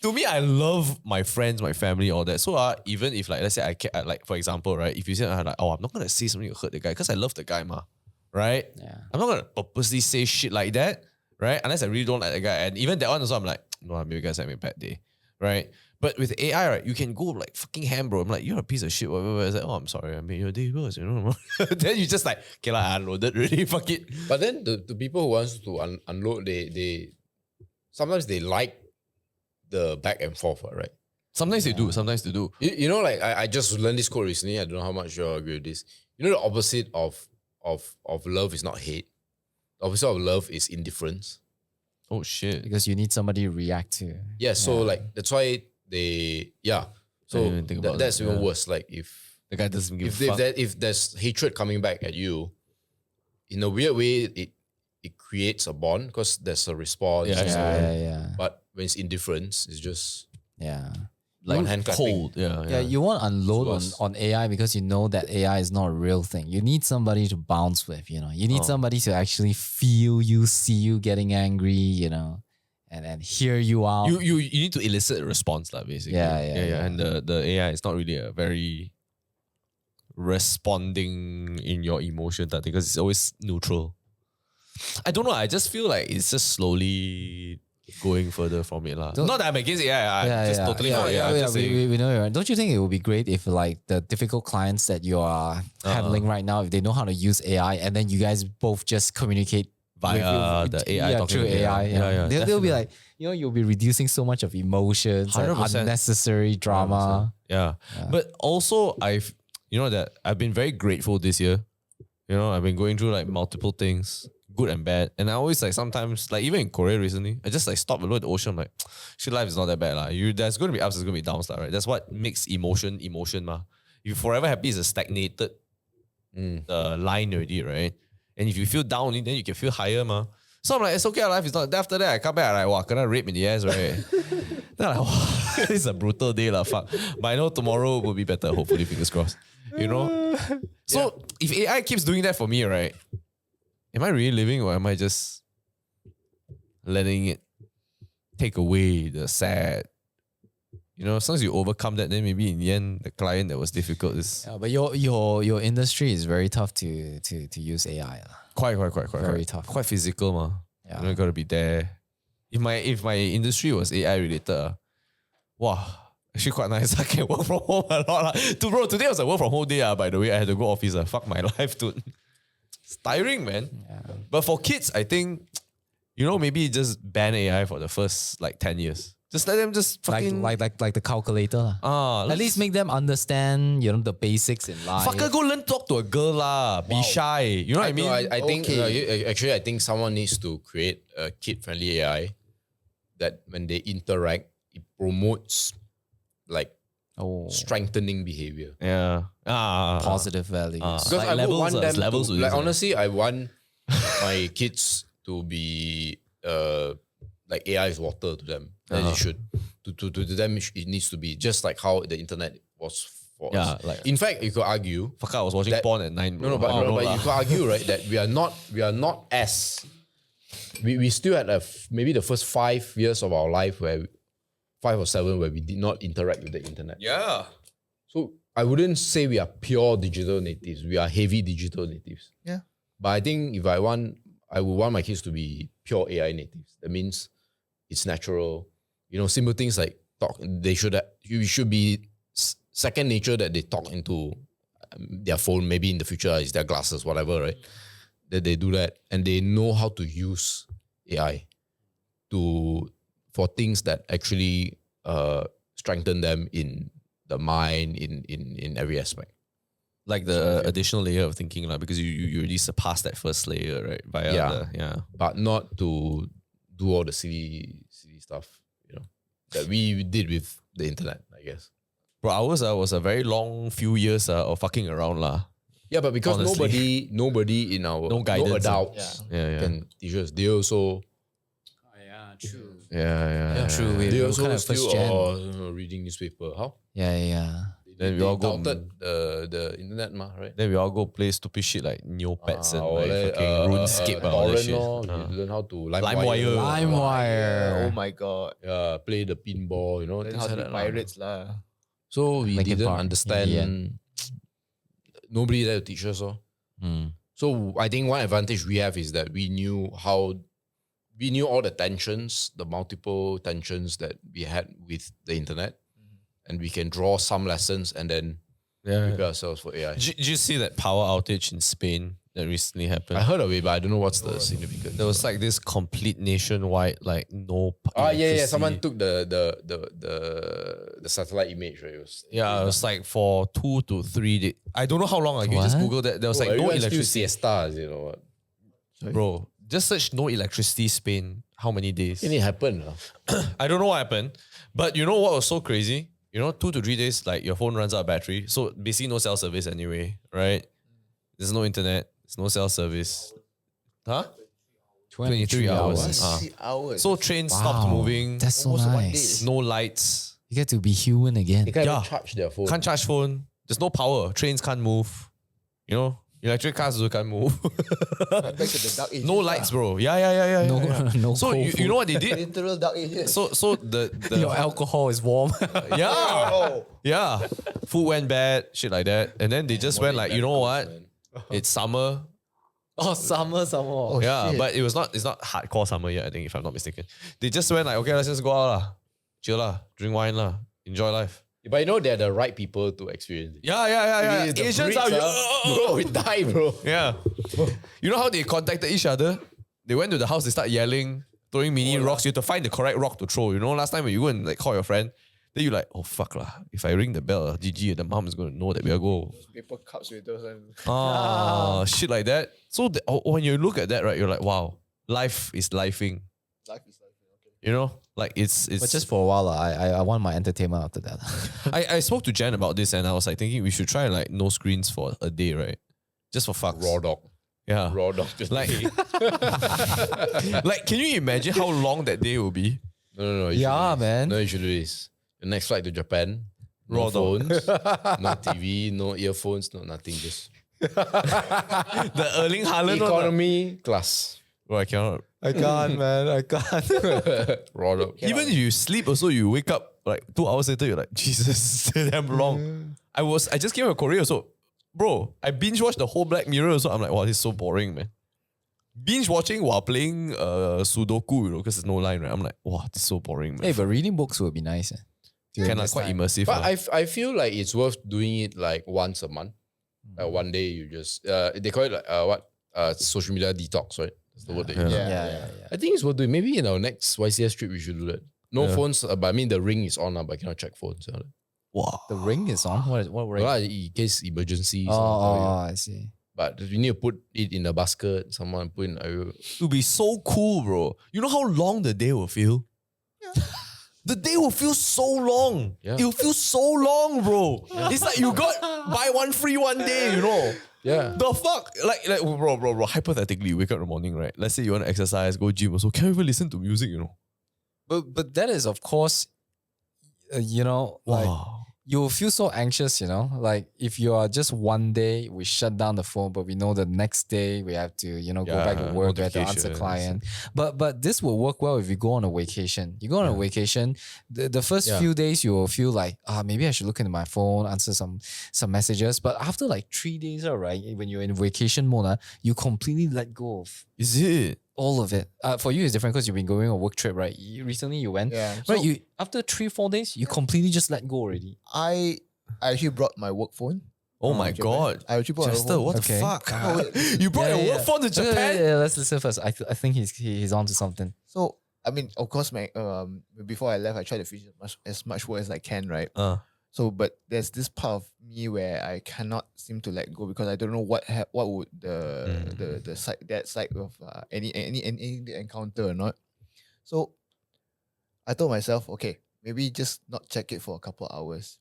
To me, I love my friends, my family, all that. So even if like let's say like for example, right, if you say like, oh, I'm not gonna say something to hurt the guy because I love the guy, right? Yeah. I'm not gonna purposely say shit like that, right? Unless I really don't like the guy. And even that one also, I'm like, no, maybe guys having a bad day, right? But with AI, right, you can go like fucking ham, bro. I'm like, you're a piece of shit, whatever. It's like, oh, I'm sorry, I made your day worse, you know. Then you just like, okay, I unloaded, really, fuck it. But then the people who wants to unload, they sometimes they like the back and forth, right? Sometimes they do, sometimes they do. You know, like I just learned this quote recently. I don't know how much you agree with this. You know, the opposite of love is not hate. The opposite of love is indifference. Oh shit. Because you need somebody to react to. Yeah, so like that's why so that's even worse. Like if the guy doesn't give a fuck. If there's hatred coming back at you, in a weird way, it creates a bond because there's a response. Yeah. But when it's indifference, it's just like one hand clapping. Cold. Yeah. You want to unload on AI because you know that AI is not a real thing. You need somebody to bounce with, you know. You need somebody to actually feel you, see you getting angry, you know, and hear you out. You need to elicit a response, basically. Yeah. And the AI is not really a very responding in your emotion that because it's always neutral. I don't know. I just feel like it's just slowly going further from it. Not that I'm against AI. Totally not. We know it, right? Don't you think it would be great if like the difficult clients that you are handling right now, if they know how to use AI and then you guys both just communicate via the AI through AI. They'll be like, you know, you'll be reducing so much of emotions and 100%. unnecessary drama. 100%. Yeah. But also I've been very grateful this year. You know, I've been going through like multiple things, good and bad. And I always like sometimes, like even in Korea recently, I just like stop and look at the ocean. I'm like, shit, life is not that bad. There's going to be ups, there's going to be downs, right? That's what makes emotion. If you're forever happy, it's a stagnated line already, right? And if you feel down, then you can feel higher, So I'm like, it's okay, life is not. Then after that, I come back, I'm like, wow, gonna rape in the ass, right? Then I'm like, wow, this is a brutal day, fuck. But I know tomorrow will be better, hopefully, fingers crossed. You know? So if AI keeps doing that for me, right? Am I really living or am I just letting it take away the sad? You know, as long as you overcome that, then maybe in the end, the client that was difficult is... Yeah, but your industry is very tough to use AI. Quite Very tough. Quite physical, Yeah. You know, gotta be there. If my industry was AI related, wow, actually quite nice. I can work from home a lot. Bro, today was a work from home day, by the way. I had to go office. Fuck my life, dude. It's tiring, man. Yeah. But for kids, I think, you know, maybe just ban AI for the first 10 years. Just let them just fucking... Like the calculator. At least make them understand, you know, the basics in life. Fucker, go learn talk to a girl Be shy. You know what I mean? I think, I think someone needs to create a kid-friendly AI that when they interact, it promotes strengthening behavior. Yeah. Positive values. Because I would want them levels to, honestly, I want my kids to be like AI is water to them. And it should. To them, it needs to be just like how the internet was for us. In fact, you could argue. Fuck, I was watching porn at 9. But you could argue, right, that we are not as... We still had maybe the first 5 years of our life 5 or 7 where we did not interact with the internet. Yeah. So I wouldn't say we are pure digital natives. We are heavy digital natives. Yeah. But I think if I want I would want my kids to be pure AI natives. That means it's natural. Simple things like talk. You should be second nature that they talk into their phone. Maybe in the future is their glasses, whatever, right? That they do that and they know how to use AI for things that actually strengthen them in the mind, in every aspect. Like the additional layer of thinking, like, because you already surpassed that first layer, right? But not to do all the silly stuff, that we did with the internet, I guess. Bro, ours was a very long few years of fucking around lah. Yeah, but because Honestly. nobody in our No guidance, adults Yeah. can teach us. They also True. Yeah. True. they We're also kind of still first gen. reading newspaper. How? Yeah. Then we They all go doubted the internet, right? Then we all go play stupid shit like Neopets and Or like like, fucking RuneScape and all that torrent shit. lor. You learn how to LimeWire. LimeWire. Oh my god. Yeah, play the pinball, Learn things how like to that be lah. pirates lah. So we Linkin didn't Park, understand. yeah. Nobody there to teach us. So I think one advantage we have is that we knew all the tensions, the multiple tensions that we had with the internet, and we can draw some lessons and then prepare ourselves for AI. Did you see that power outage in Spain that recently happened? I heard of it, but I don't know what's the significance. There was like this complete nationwide, like no. Yeah. electricity. Someone took the satellite image, right? It was like for 2 to 3 days. I don't know how long. You just What? Google that. There was like no everyone still electricity. siestas, you know what? Bro, just search no electricity Spain. How many days? And it happened. I don't know what happened. But you know what was so crazy? 2 to 3 days, like your phone runs out of battery. So basically no cell service anyway, right? There's no internet. There's no cell service. Huh? 23 hours. 3 hours. So trains stopped moving. That's so Almost 1 day. nice. No lights. You get to be human again. They can't even Yeah. charge their phone. Can't charge phone. There's no power. Trains can't move. Electric cars also can't move. Back to the dark ages. No lights, bro. Yeah. No, no. So cold you know what they did? Literal dark ages. So the Your alcohol is warm. yeah. Food went bad, shit like that. And then they just went like, you know what? It's summer. Oh, summer. Yeah, shit. but it's not hardcore summer yet, I think, if I'm not mistaken. They just went like, okay, let's just go out lah. Chill lah. Drink wine lah. Enjoy life. But they're the right people to experience it. Yeah. The Asians Brits, are bro, we die, bro. Yeah. You know how they contacted each other? They went to the house, they start yelling, throwing mini rocks. You have to find the correct rock to throw. Last time when you go and like call your friend, then you're like, oh fuck lah. If I ring the bell, GG, the mom is going to know that we are go. Paper cups with those. Shit like that. So when you look at that, right, you're like, wow, life is lifing. Life is life. Okay. Like it's. But just for a while, I want my entertainment after that. I spoke to Jen about this and I was like thinking we should try like no screens for a day, right? Just for fucks. Raw dog. Yeah. Raw dog. Like, like, can you imagine how long that day will be? No. Yeah, man. No, you should do this. The next flight to Japan. No Raw dog. phones, no TV, no earphones, no nothing. Just The Erling Haaland one. economy class. Bro, I cannot. I can't, man. I can't. Raw dog. Even if you sleep also, you wake up like 2 hours later, you're like, Jesus, it's damn long. I just came from Korea, so bro, I binge watched the whole Black Mirror, so I'm like, wow, this is so boring, man. Binge watching while playing Sudoku, because there's no line, right? I'm like, wow, this is so boring, man. Hey, but reading books would be nice. Kind of quite immersive. But lah. I feel like it's worth doing it like once a month. Like one day you just they call it like social media detox, right? That's the word they use. Yeah. I think it's worth doing. Maybe in our next YCS trip we should do that. No phones, but I mean the ring is on, but I cannot check phones. Wow. The ring is on. What ring? Well, in case emergencies. I see. But you need to put it in a basket. Someone put in. It would be so cool, bro. You know how long the day will feel? The day will feel so long. Yeah. It will feel so long, bro. It's like you got buy one free one day, Yeah. The fuck? Like bro. Hypothetically, you wake up in the morning, right? Let's say you want to exercise, go gym also. Can't even listen to music, But that is, of course, like Wow. you'll feel so anxious, you know, like if you are just one day we shut down the phone, but we know the next day we have to, you know, go back to Yeah, work, we have to answer notifications. client. But this will work well if you go on a vacation. You go on a vacation, the first few days you will feel like, maybe I should look into my phone, answer some messages. But after like 3 days, all right, when you're in vacation mode, you completely let go of Is it? all of it. For you, it's different because you've been going on a work trip, right? Recently you went, Yeah. right? So You after 3-4 days, you completely just let go already. I actually brought my work phone. Oh my Japan. God. I actually brought my Chester, phone. what Okay. the fuck? wait. You brought your work phone to Okay, Japan? yeah, let's listen first. I think he's onto something. So I mean, of course, my before I left, I tried to finish as much work as I can, right? So, but there's this part of me where I cannot seem to let go because I don't know what would the side that side of anything they encounter or not. So, I told myself, okay, maybe just not check it for a couple of hours.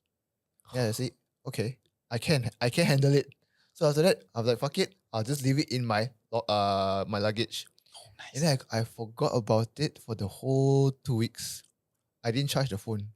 Yeah, I see. Okay, I can handle it. So after that, I was like, fuck it, I'll just leave it in my my luggage. And then I forgot about it for the whole 2 weeks. I didn't charge the phone.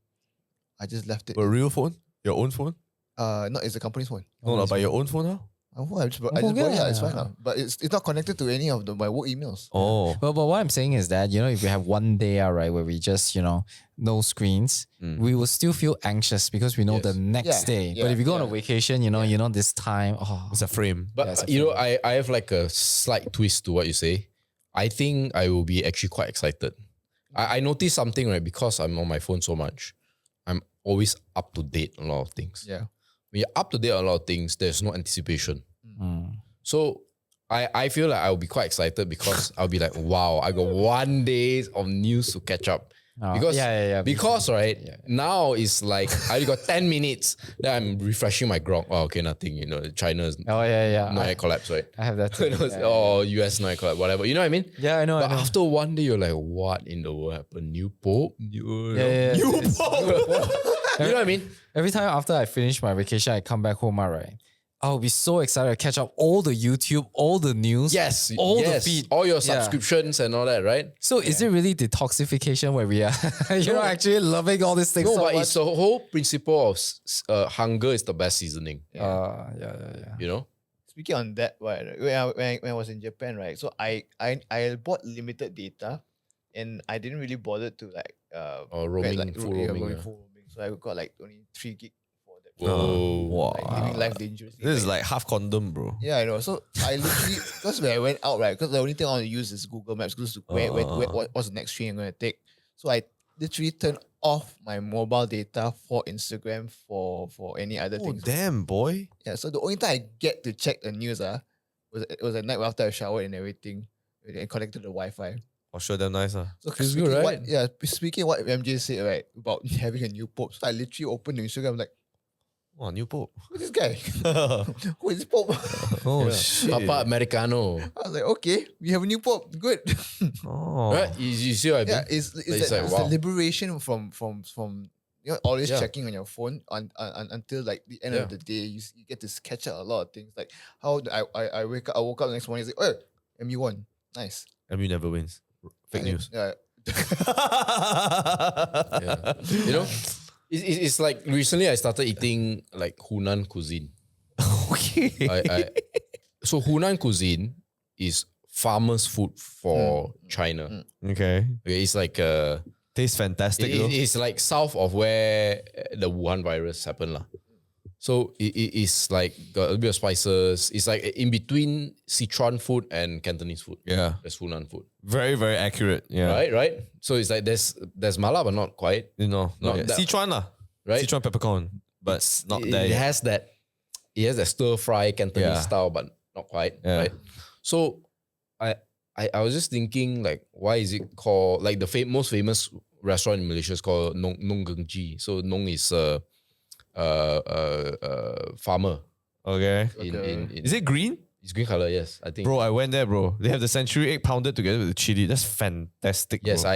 I just left it. A real phone? Your own phone? No, it's the company's phone. No, no, but your own phone now? I just brought it. Yeah, it's fine now. But it's not connected to any of my work emails. Oh. But what I'm saying is that, you know, if we have one day, right, where we just, you know, no screens, we will still feel anxious because we know the next day. But if you go on a vacation, you know, this time, It's a frame. But you know, I have like a slight twist to what you say. I think I will be actually quite excited. I noticed something, right? Because I'm on my phone so much, I'm always up to date on a lot of things. Yeah. When you're up to date on a lot of things, there's no anticipation. So I feel like I'll be quite excited because I'll be like, wow, I got 1 day of news to catch up. Because because right now it's like I got 10 minutes. Then I'm refreshing my grok. Oh, okay, nothing. You know, China's no air collapse, right? I have that too. US no air collapse, whatever. You know what I mean? Yeah, I know. But after 1 day, you're like, what in the world happened? New Pope? New Pope! You know what I mean? Every time after I finish my vacation, I come back home, right? I'll be so excited to catch up all the YouTube, all the news, all the feed, all your subscriptions and all that, right? So is it really detoxification where we are, actually loving all these things? No, so but much? it's the whole principle of hunger is the best seasoning. Yeah. You know? Speaking on that, right, when I was in Japan, right? So I bought limited data, and I didn't really bother to like roaming, full roaming. So I got like only 3 gig for that. Whoa. Like living life dangerously. This is like half condom, bro. Yeah, I know. So I literally, because when I went out, right, because the only thing I want to use is Google Maps, because what's the next train I'm going to take. So I literally turned off my mobile data for Instagram, for any other Oh, things. damn, boy. Yeah, so the only time I get to check the news was at night after I showered and everything, and connected to the Wi-Fi. Oh, sure, damn nice. So Feels good, right? Speaking of what MJ said, right, about having a new pope, so I literally opened the Instagram, like, Oh, new Pope. who's this guy? Who is this pope? Oh, shit. Papa Americano. I was like, okay, we have a new pope. Good. Oh. Right? You see what I mean? Yeah, it's like, the wow. liberation from always checking on your phone until like the end of the day. You get to catch up a lot of things. Like how I woke up the next morning and say, oh, MU won. Nice. MU never wins. Fake news. Yeah. You know? It's like recently I started eating like Hunan cuisine. Okay. So Hunan cuisine is farmers' food for China. Okay. Okay, it's like Tastes fantastic though. it's like south of where the Wuhan virus happened lah. So it's like got a bit of spices. It's like in between Sichuan food and Cantonese food. Yeah. There's Hunan food. Very, very accurate. Yeah. Right? So it's like there's mala but not quite. You know, Not not that- Sichuan lah. Right? Sichuan peppercorn. But not there It yet. has that stir fry Cantonese style, but not quite. Yeah. Right. So I was just thinking, like, why is it called, like, the most famous restaurant in Malaysia is called Nong Gengji. So Nong is farmer. Okay. In Is it green? It's green color, yes. I think. Bro, I went there, bro. They have the century egg pounded together with the chili. That's fantastic. Yes, bro.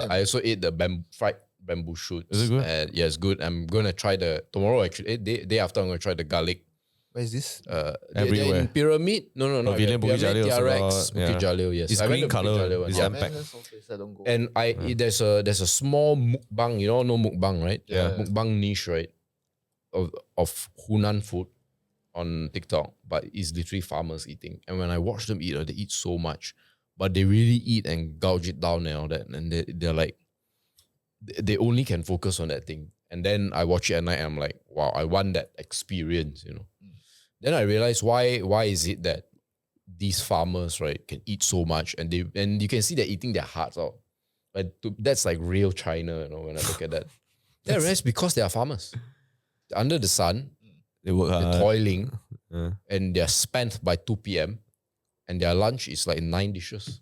I also ate the fried bamboo shoots. Is it good? And yeah, it's good. I'm gonna try tomorrow actually. Day after I'm gonna try the garlic. Where is this? They're Everywhere. in Pyramid? No. Pavilion, Bukit Jalil also TRX, got, Bukit yeah. Jalil, yes. It's I went green to Bukit colour. Jalil one, It's yeah. jam-packed. That's so place I don't go. And there's a small mukbang, you know mukbang, right? Yeah. Mukbang niche, right? of Hunan food on TikTok, but it's literally farmers eating. And when I watch them eat, they eat so much, but they really eat and gouge it down and all that. And they're like, they only can focus on that thing. And then I watch it at night and I'm like, wow, I want that experience, you know. Then I realized why is it that these farmers, right, can eat so much and you can see they're eating their hearts out. That's like real China, you know, when I look at that. Yeah, it's because they are farmers. Under the sun, They work hard. they're toiling, and they're spent by 2 p.m. and their lunch is like 9 dishes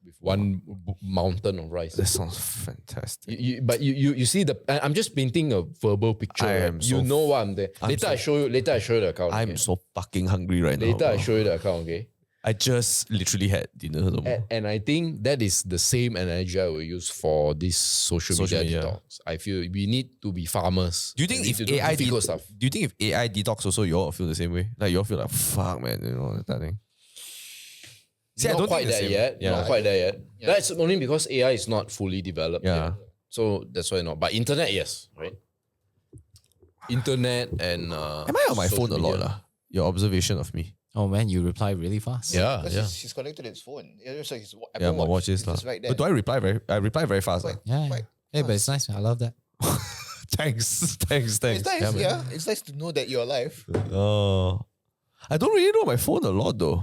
with one mountain of rice. That sounds fantastic. But you see I'm just painting a verbal picture. I am right? so You know what I'm there. Later I show you the account. I'm okay? so fucking hungry right now. Later I bro. show you the account, okay? I just literally had dinner. And I think that is the same analogy I will use for this social media detox. I feel we need to be farmers. Do you think We if need to do AI difficult stuff? do you think if AI detox also you all feel the same way? Like you all feel like fuck man, you know that thing. See, I Not don't quite think the there same. yet. Yeah. Not quite there yet. That's only because AI is not fully developed Yeah. yet. So that's why not. But internet, yes, right? Internet and Am I on my phone a lot? Your observation of me. Oh man, you reply really fast. Yeah, Because yeah. he's connected to his phone. It's like his Apple Yeah, my watch is It's lah. just right there. But do I reply very fast? Quite- Yeah. quite Hey, but it's nice. I love that. Thanks. It's nice, Yeah, man. yeah. It's nice to know that you're alive. Oh, I don't really know my phone a lot though.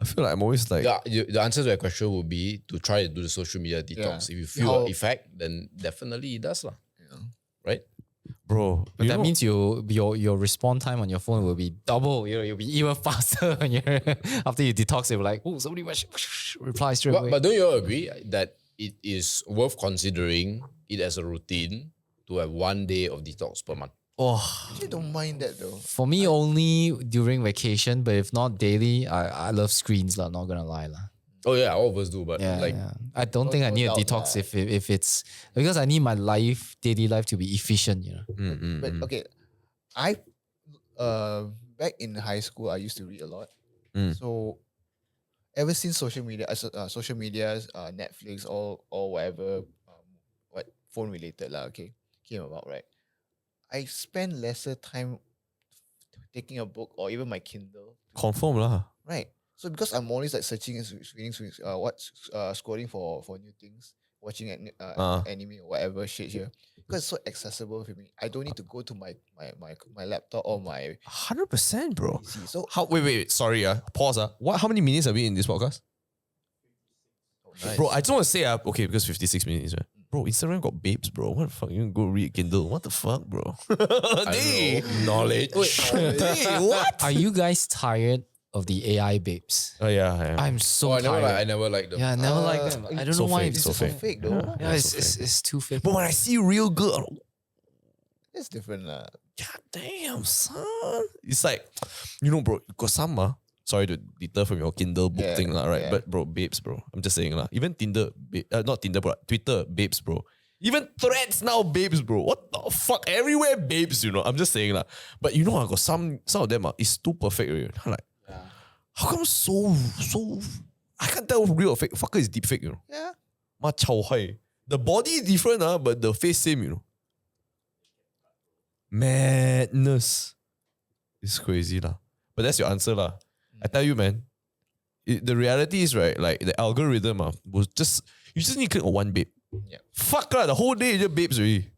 I feel like I'm always like, The answer to that question would be to try to do the social media detox. Yeah. If you feel How- an effect, then definitely it does lah. Right? bro. But you that know- means your response time on your phone will be double. You'll be even faster when you're after you detox. You're like, oh, somebody reply straight away. But don't you all agree that it is worth considering it as a routine to have 1 day of detox per month? oh, I don't mind that though. For me, only during vacation, but if not daily, I love screens lah. Not gonna lie lah. Oh yeah, all of us do, but Yeah, like yeah. I don't think I no need a doubt detox lah. if it's because I need my daily life to be efficient. You know. But okay, I back in high school I used to read a lot. So ever since social media, Netflix or whatever, what phone related lah, okay, came about, right? I spend lesser time taking a book or even my Kindle, confirm lah. right? So because I'm always like searching and scrolling for new things, watching anime or whatever shit here, because it's so accessible for me. I don't need to go to my laptop or my 100%, bro. PC. So How? Wait. Sorry, pause. What? How many minutes are we in this podcast? nice. Bro, I just want to say, okay, because 56 minutes, right? Bro, Instagram got babes, bro. What the fuck? You can go read Kindle. What the fuck, bro? Hey, knowledge. hey, what? Are you guys tired of the AI babes? Oh yeah. I'm so I tired. never liked them. Yeah, I never like them. I don't so know why fake, it's so so fake. fake though. Yeah, it's too fake. But when I see real girl, It's different lah. God damn, son. It's like, you know, bro, got some, sorry to deter from your Kindle book Yeah, thing, right? yeah. But bro, babes, bro. I'm just saying, even Tinder, not Tinder, bro, Twitter, babes, bro. Even Threads now, babes, bro. What the fuck? Everywhere, babes, you know. I'm just saying, but you know, I got some of them, it's too perfect, already. I'm like, how come so, I can't tell real or fake. Fucker is deep fake, you know. Yeah. Ma chao hai. The body different, but the face same, you know. Madness. It's crazy, lah. But that's your answer, lah. I tell you, man. The reality is, right, like the algorithm was just, you just need to click on one babe. Yeah. Fuck lah, the whole day you just babes already.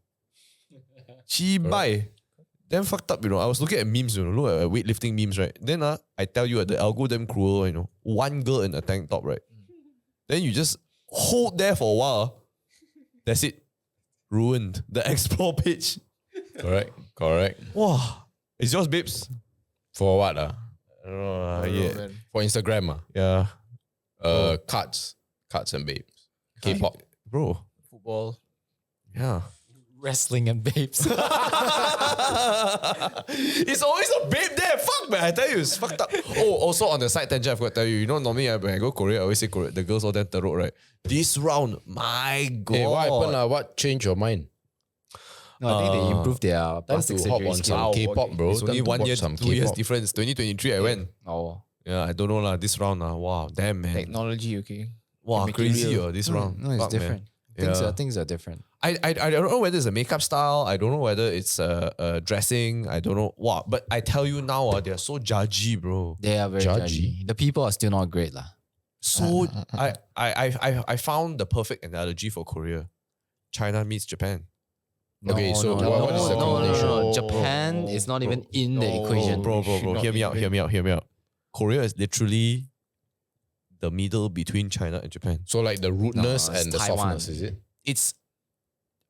Chibai. Damn fucked up, you know. I was looking at memes, you know, look at weightlifting memes, right? Then I tell you, the algorithm cruel, you know. One girl in a tank top, right? Then you just hold there for a while. That's it. Ruined. The explore page. Correct. Wow. Is yours babes? For what? I don't know. Yeah. Man. For Instagram, Yeah. cards and babes. K-pop. Bro. Football. Yeah. Wrestling and babes. It's always a babe there. Fuck, man. I tell you, it's fucked up. Oh, also on the side tangent, I forgot to tell you, you know, normally when I go Korea, I always say Korea, the girls all damn teruk, right? This round, my God. Hey, what happened? What changed your mind? No, I think they improved their Time plastic to hop surgery on skill. some K-pop, bro. It's only Time to 1 watch year, some 2 years K-pop. difference. 2023, I went. Oh. Yeah, I don't know, this round. Wow, damn, man. Technology, okay. Wow, Make it crazy, real. this round. No, it's Fuck, man. different. Things are different. I don't know whether it's a makeup style. I don't know whether it's dressing. I don't know what. But I tell you now, they're so judgy, bro. They are very judgy. The people are still not great, lah. So I found the perfect analogy for Korea. China meets Japan. Okay, so what is the combination? no. Japan is not even in the equation. Bro. Hear me out. Korea is literally the middle between China and Japan. So like the rudeness No, it's and the Taiwan. softness, is it? It's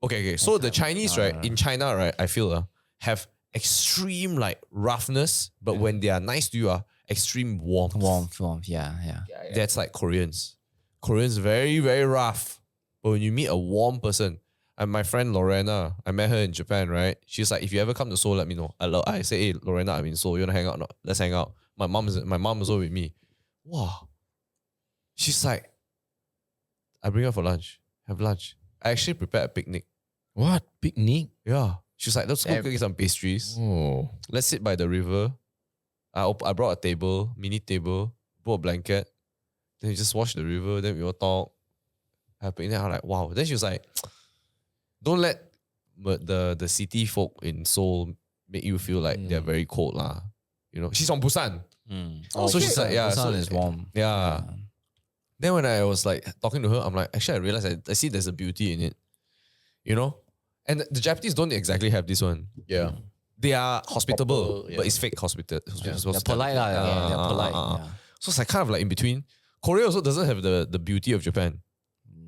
okay. So the Chinese, right, in China, right, I feel have extreme like roughness, but when they are nice to you, extreme warmth. Warmth, yeah. That's like Koreans. Koreans very, very rough. But when you meet a warm person, and my friend Lorena, I met her in Japan, right? She's like, if you ever come to Seoul, let me know. I say, hey, Lorena, I'm in Seoul. You wanna hang out or not? Let's hang out. My mom is also with me. Wow. She's like, I bring her for lunch. Have lunch. I actually prepared a picnic. What? Picnic? Yeah. She's like, let's go get some pastries. Oh. Let's sit by the river. I brought a table, mini table, brought a blanket. Then we just watch the river. Then we all talk. Have a picnic. I'm like, wow. Then she was like, don't let the city folk in Seoul make you feel like they're very cold lah. You know, she's from Busan. So she's like, yeah, Busan so is warm. Yeah. Then when I was like talking to her, I'm like, actually, I realized I see there's a beauty in it. You know? And the Japanese don't exactly have this one. Yeah. They are hospitable, Proper, but it's fake hospitality. They're polite, lah. Yeah, they're polite. Yeah. So it's like kind of like in between. Korea also doesn't have the beauty of Japan.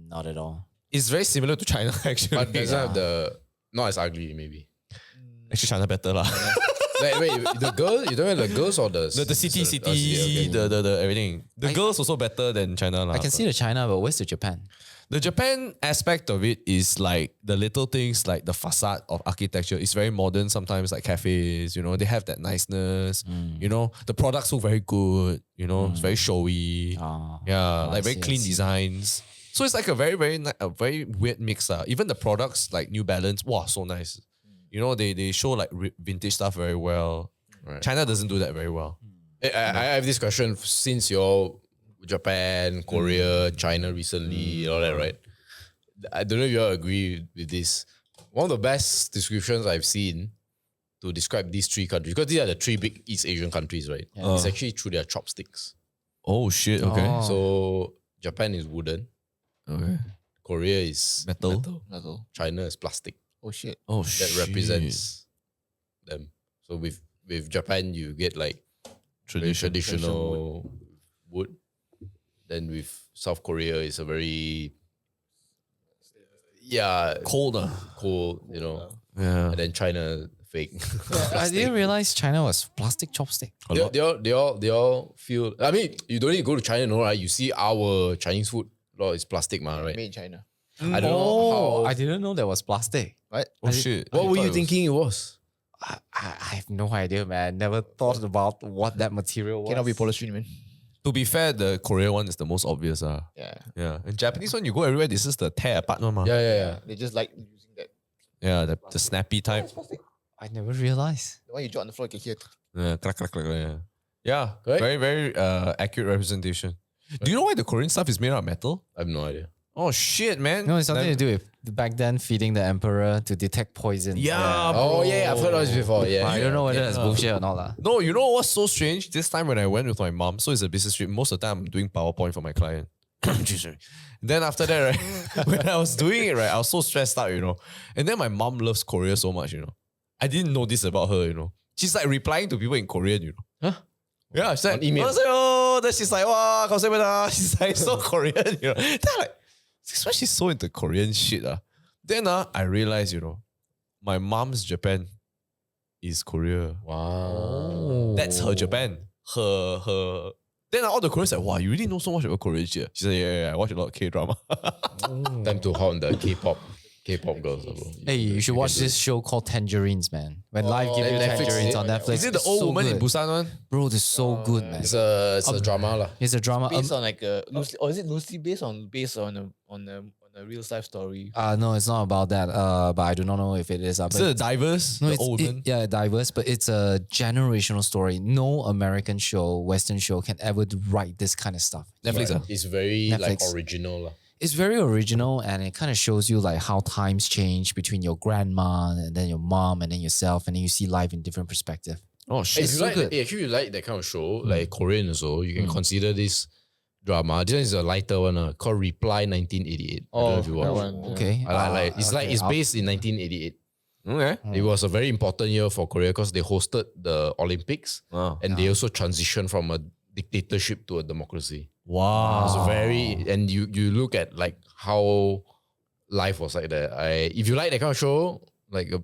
Not at all. It's very similar to China, actually. But doesn't have the not as ugly, maybe. Actually, China better lah. Like, wait, the girl, you don't have the girls or the The city, okay. the everything. The girls also better than China lah. I can see the China, but where's the Japan? The Japan aspect of it is like the little things, like the facade of architecture. It's very modern sometimes, like cafes, you know, they have that niceness. You know, the products look very good, you know, it's very showy. Yeah, like very clean designs. So it's like a very weird mix. Even the products like New Balance, wow, so nice. You know, they show like vintage stuff very well. Right. China doesn't do that very well. I have this question since you're Japan, Korea, China recently, all that, right? I don't know if you all agree with this. One of the best descriptions I've seen to describe these three countries, because these are the three big East Asian countries, right? It's actually through their chopsticks. Oh shit, okay. Oh. So Japan is wooden. Okay. Korea is Metal. China is plastic. Oh shit. Oh That shit. represents them. So with Japan, you get like very traditional wood. Then with South Korea, it's a very Cold. cold, you know. Yeah. And then China fake. I didn't realize China was plastic chopstick. They all feel. I mean, you don't need to go to China, no, right? You see our Chinese food, a lot is plastic, right? Made in China. I don't know how. I didn't know there was plastic. Right? Oh shit. What were you thinking it was? I have no idea, man. Never thought about what that material was. Cannot be polystyrene, man. To be fair, the Korean one is the most obvious. Yeah. Yeah. And Japanese one, you go everywhere, this is the tear apart one. Ma. Yeah. They just like using that. Yeah, the snappy type. I never realized. The one you drop on the floor, you can hear. Yeah, clack, clack, clack, yeah. Yeah, Correct? very, very accurate representation. Do you know why the Korean stuff is made out of metal? I have no idea. Oh shit, man. No, it's something to do with back then feeding the emperor to detect poison. Yeah, Oh bro. yeah, I've heard of this before. Yeah. I don't know whether that's bullshit or not. Lah. No, you know what's so strange? This time when I went with my mom, so it's a business trip, most of the time I'm doing PowerPoint for my client. Then after that, right, when I was doing it, right, I was so stressed out, you know. And then my mom loves Korea so much, you know. I didn't know this about her, you know. She's like replying to people in Korean, you know. Huh? Yeah, she's like, On email. "Oh," then she's like, wow, she's like so Korean, you know. Then I'm like, this is why she's so into Korean shit. Then I realized, you know, my mom's Japan is Korea. Wow. That's her Japan. Her. Then all the Koreans like, wow, you really know so much about Korean shit. She said, yeah, I watch a lot of K-drama. Time to haunt the K-pop girls. Bro. Hey, you should watch this show called Tangerines, man. When life gives you Netflix, tangerines yeah. on Netflix. Is it the it's old so woman in good. Busan one? Bro, it's so good, man. It's a drama lah. It's a drama. Based on like a loosely, or is it loosely based on a real life story? No, it's not about that. But I do not know if it is. Is it the divers? No, The it's old woman? yeah, diverse, but it's a generational story. No American show, Western show can ever write this kind of stuff. Netflix. It's very like Netflix. original lah. It's very original, and it kind of shows you like how times change between your grandma and then your mom and then yourself, and then you see life in different perspective. Oh shit. If you so like, good. if you like that kind of show, like Korean also, you can consider this drama. This one is a lighter one called Reply 1988. I don't know if you watch. that one. Okay. It's based in 1988. Okay. It was a very important year for Korea because they hosted the Olympics Wow. and they also transitioned from a dictatorship to a democracy. Wow. It's very, and you look at like how life was like that. If you like that kind of show, like a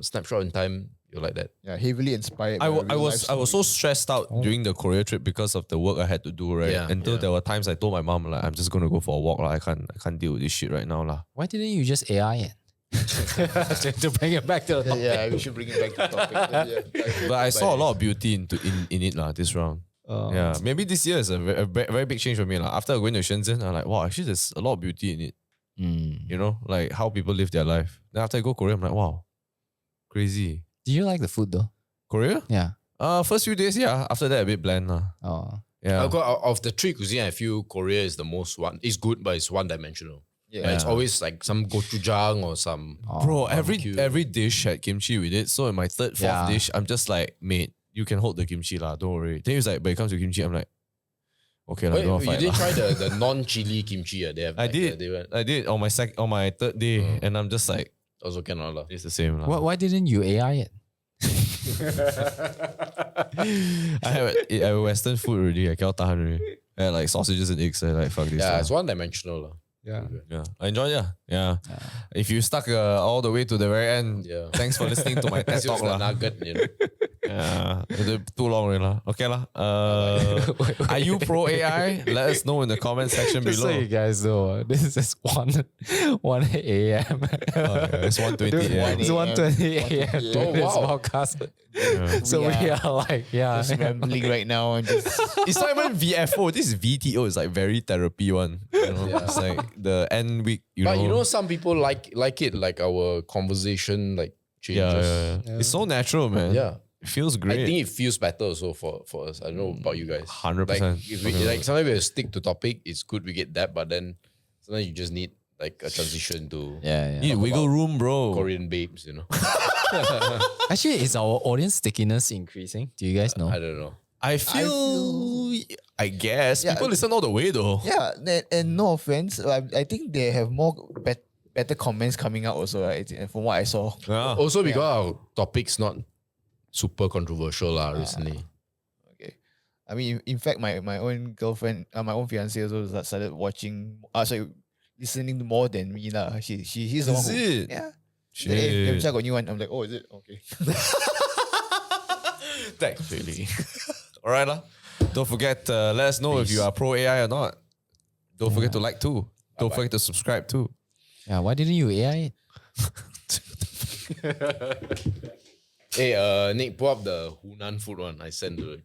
snapshot in time, you like that. Yeah, heavily inspired. I by real was life so stories. stressed out during the Korea trip because of the work I had to do, right? Yeah, Until yeah. there were times I told my mom like I'm just gonna go for a walk, like I can't deal with this shit right now, lah. Why didn't you just AI it? to bring it back to the topic. Yeah, we should bring it back to the topic. Yeah, But I saw a lot of beauty in it lah this round. Yeah, maybe this year is a very big change for me lah. After going to Shenzhen, I'm like, wow, actually there's a lot of beauty in it. You know, like how people live their life. Then after I go Korea, I'm like, wow, crazy. Do you like the food though? Korea? Yeah. First few days, yeah. After that, a bit bland lah. Oh. Yeah. Of the three cuisine, I feel Korea is the most one. It's good, but it's one-dimensional. Yeah. It's always like some gochujang or some. Bro, barbecue. every dish had kimchi with it. So in my third, fourth Yeah. dish, I'm just like, mate, you can hold the kimchi lah. Don't worry. Then he's like, but it comes to kimchi. I'm like, okay, Wait, don't you fight didn't lah. try the non-chili kimchi? They have. I like, did. They went, I did on my third day, and I'm just like, also cannot lah. it's the same lah. Why didn't you AI it? I have Western food already. I cannot tahan already. I had like sausages and eggs. I like fuck this. Yeah, lah. it's one-dimensional lah. Yeah. Yeah, I enjoyed it. Yeah. If you stuck all the way to the very end, Yeah. thanks for listening to my TED It's just talk the lah. nugget, you know. Yeah, too long already lah. Okay lah. Are you pro AI? Let us know in the comment section Just so below. you guys know, this is 1 a.m. It's 1:20 a.m. It's 1:20 a.m. Oh, doing this wow. podcast. So we are like, yeah. Just rambling right now and just It's not even VFO. This is VTO. It's like very therapy one. You know? Yeah. It's like the end week. But you know, some people like it, like our conversation, like changes. yeah. It's so natural, man. Yeah. It feels I great. think it feels better also for us. I don't know about you guys. 100%. Like, if we, like sometimes we stick to topic, it's good we get that, but then sometimes you just need like a transition to Yeah, you need wiggle room, bro. Korean babes, you know. Actually, is our audience stickiness increasing? Do you guys know? I don't know. I feel, I guess Yeah. people listen all the way though. yeah. And no offense, I think they have more better comments coming out also, right? From what I saw. Yeah. Also because our topic's not super controversial lah recently. Okay. I mean, in fact, my own girlfriend, my own fiance also started watching. Listening more than me lah. He's the one Is who. it? Yeah. Shit. Hey, every time I got new one, I'm like, oh, is it okay? Thanks, really. All right, lah. Don't forget, let us know if you are pro AI or not. Don't forget to like too. Don't forget to subscribe too. Yeah, why didn't you AI it? Hey, Nick, pull up the Hunan food one I sent to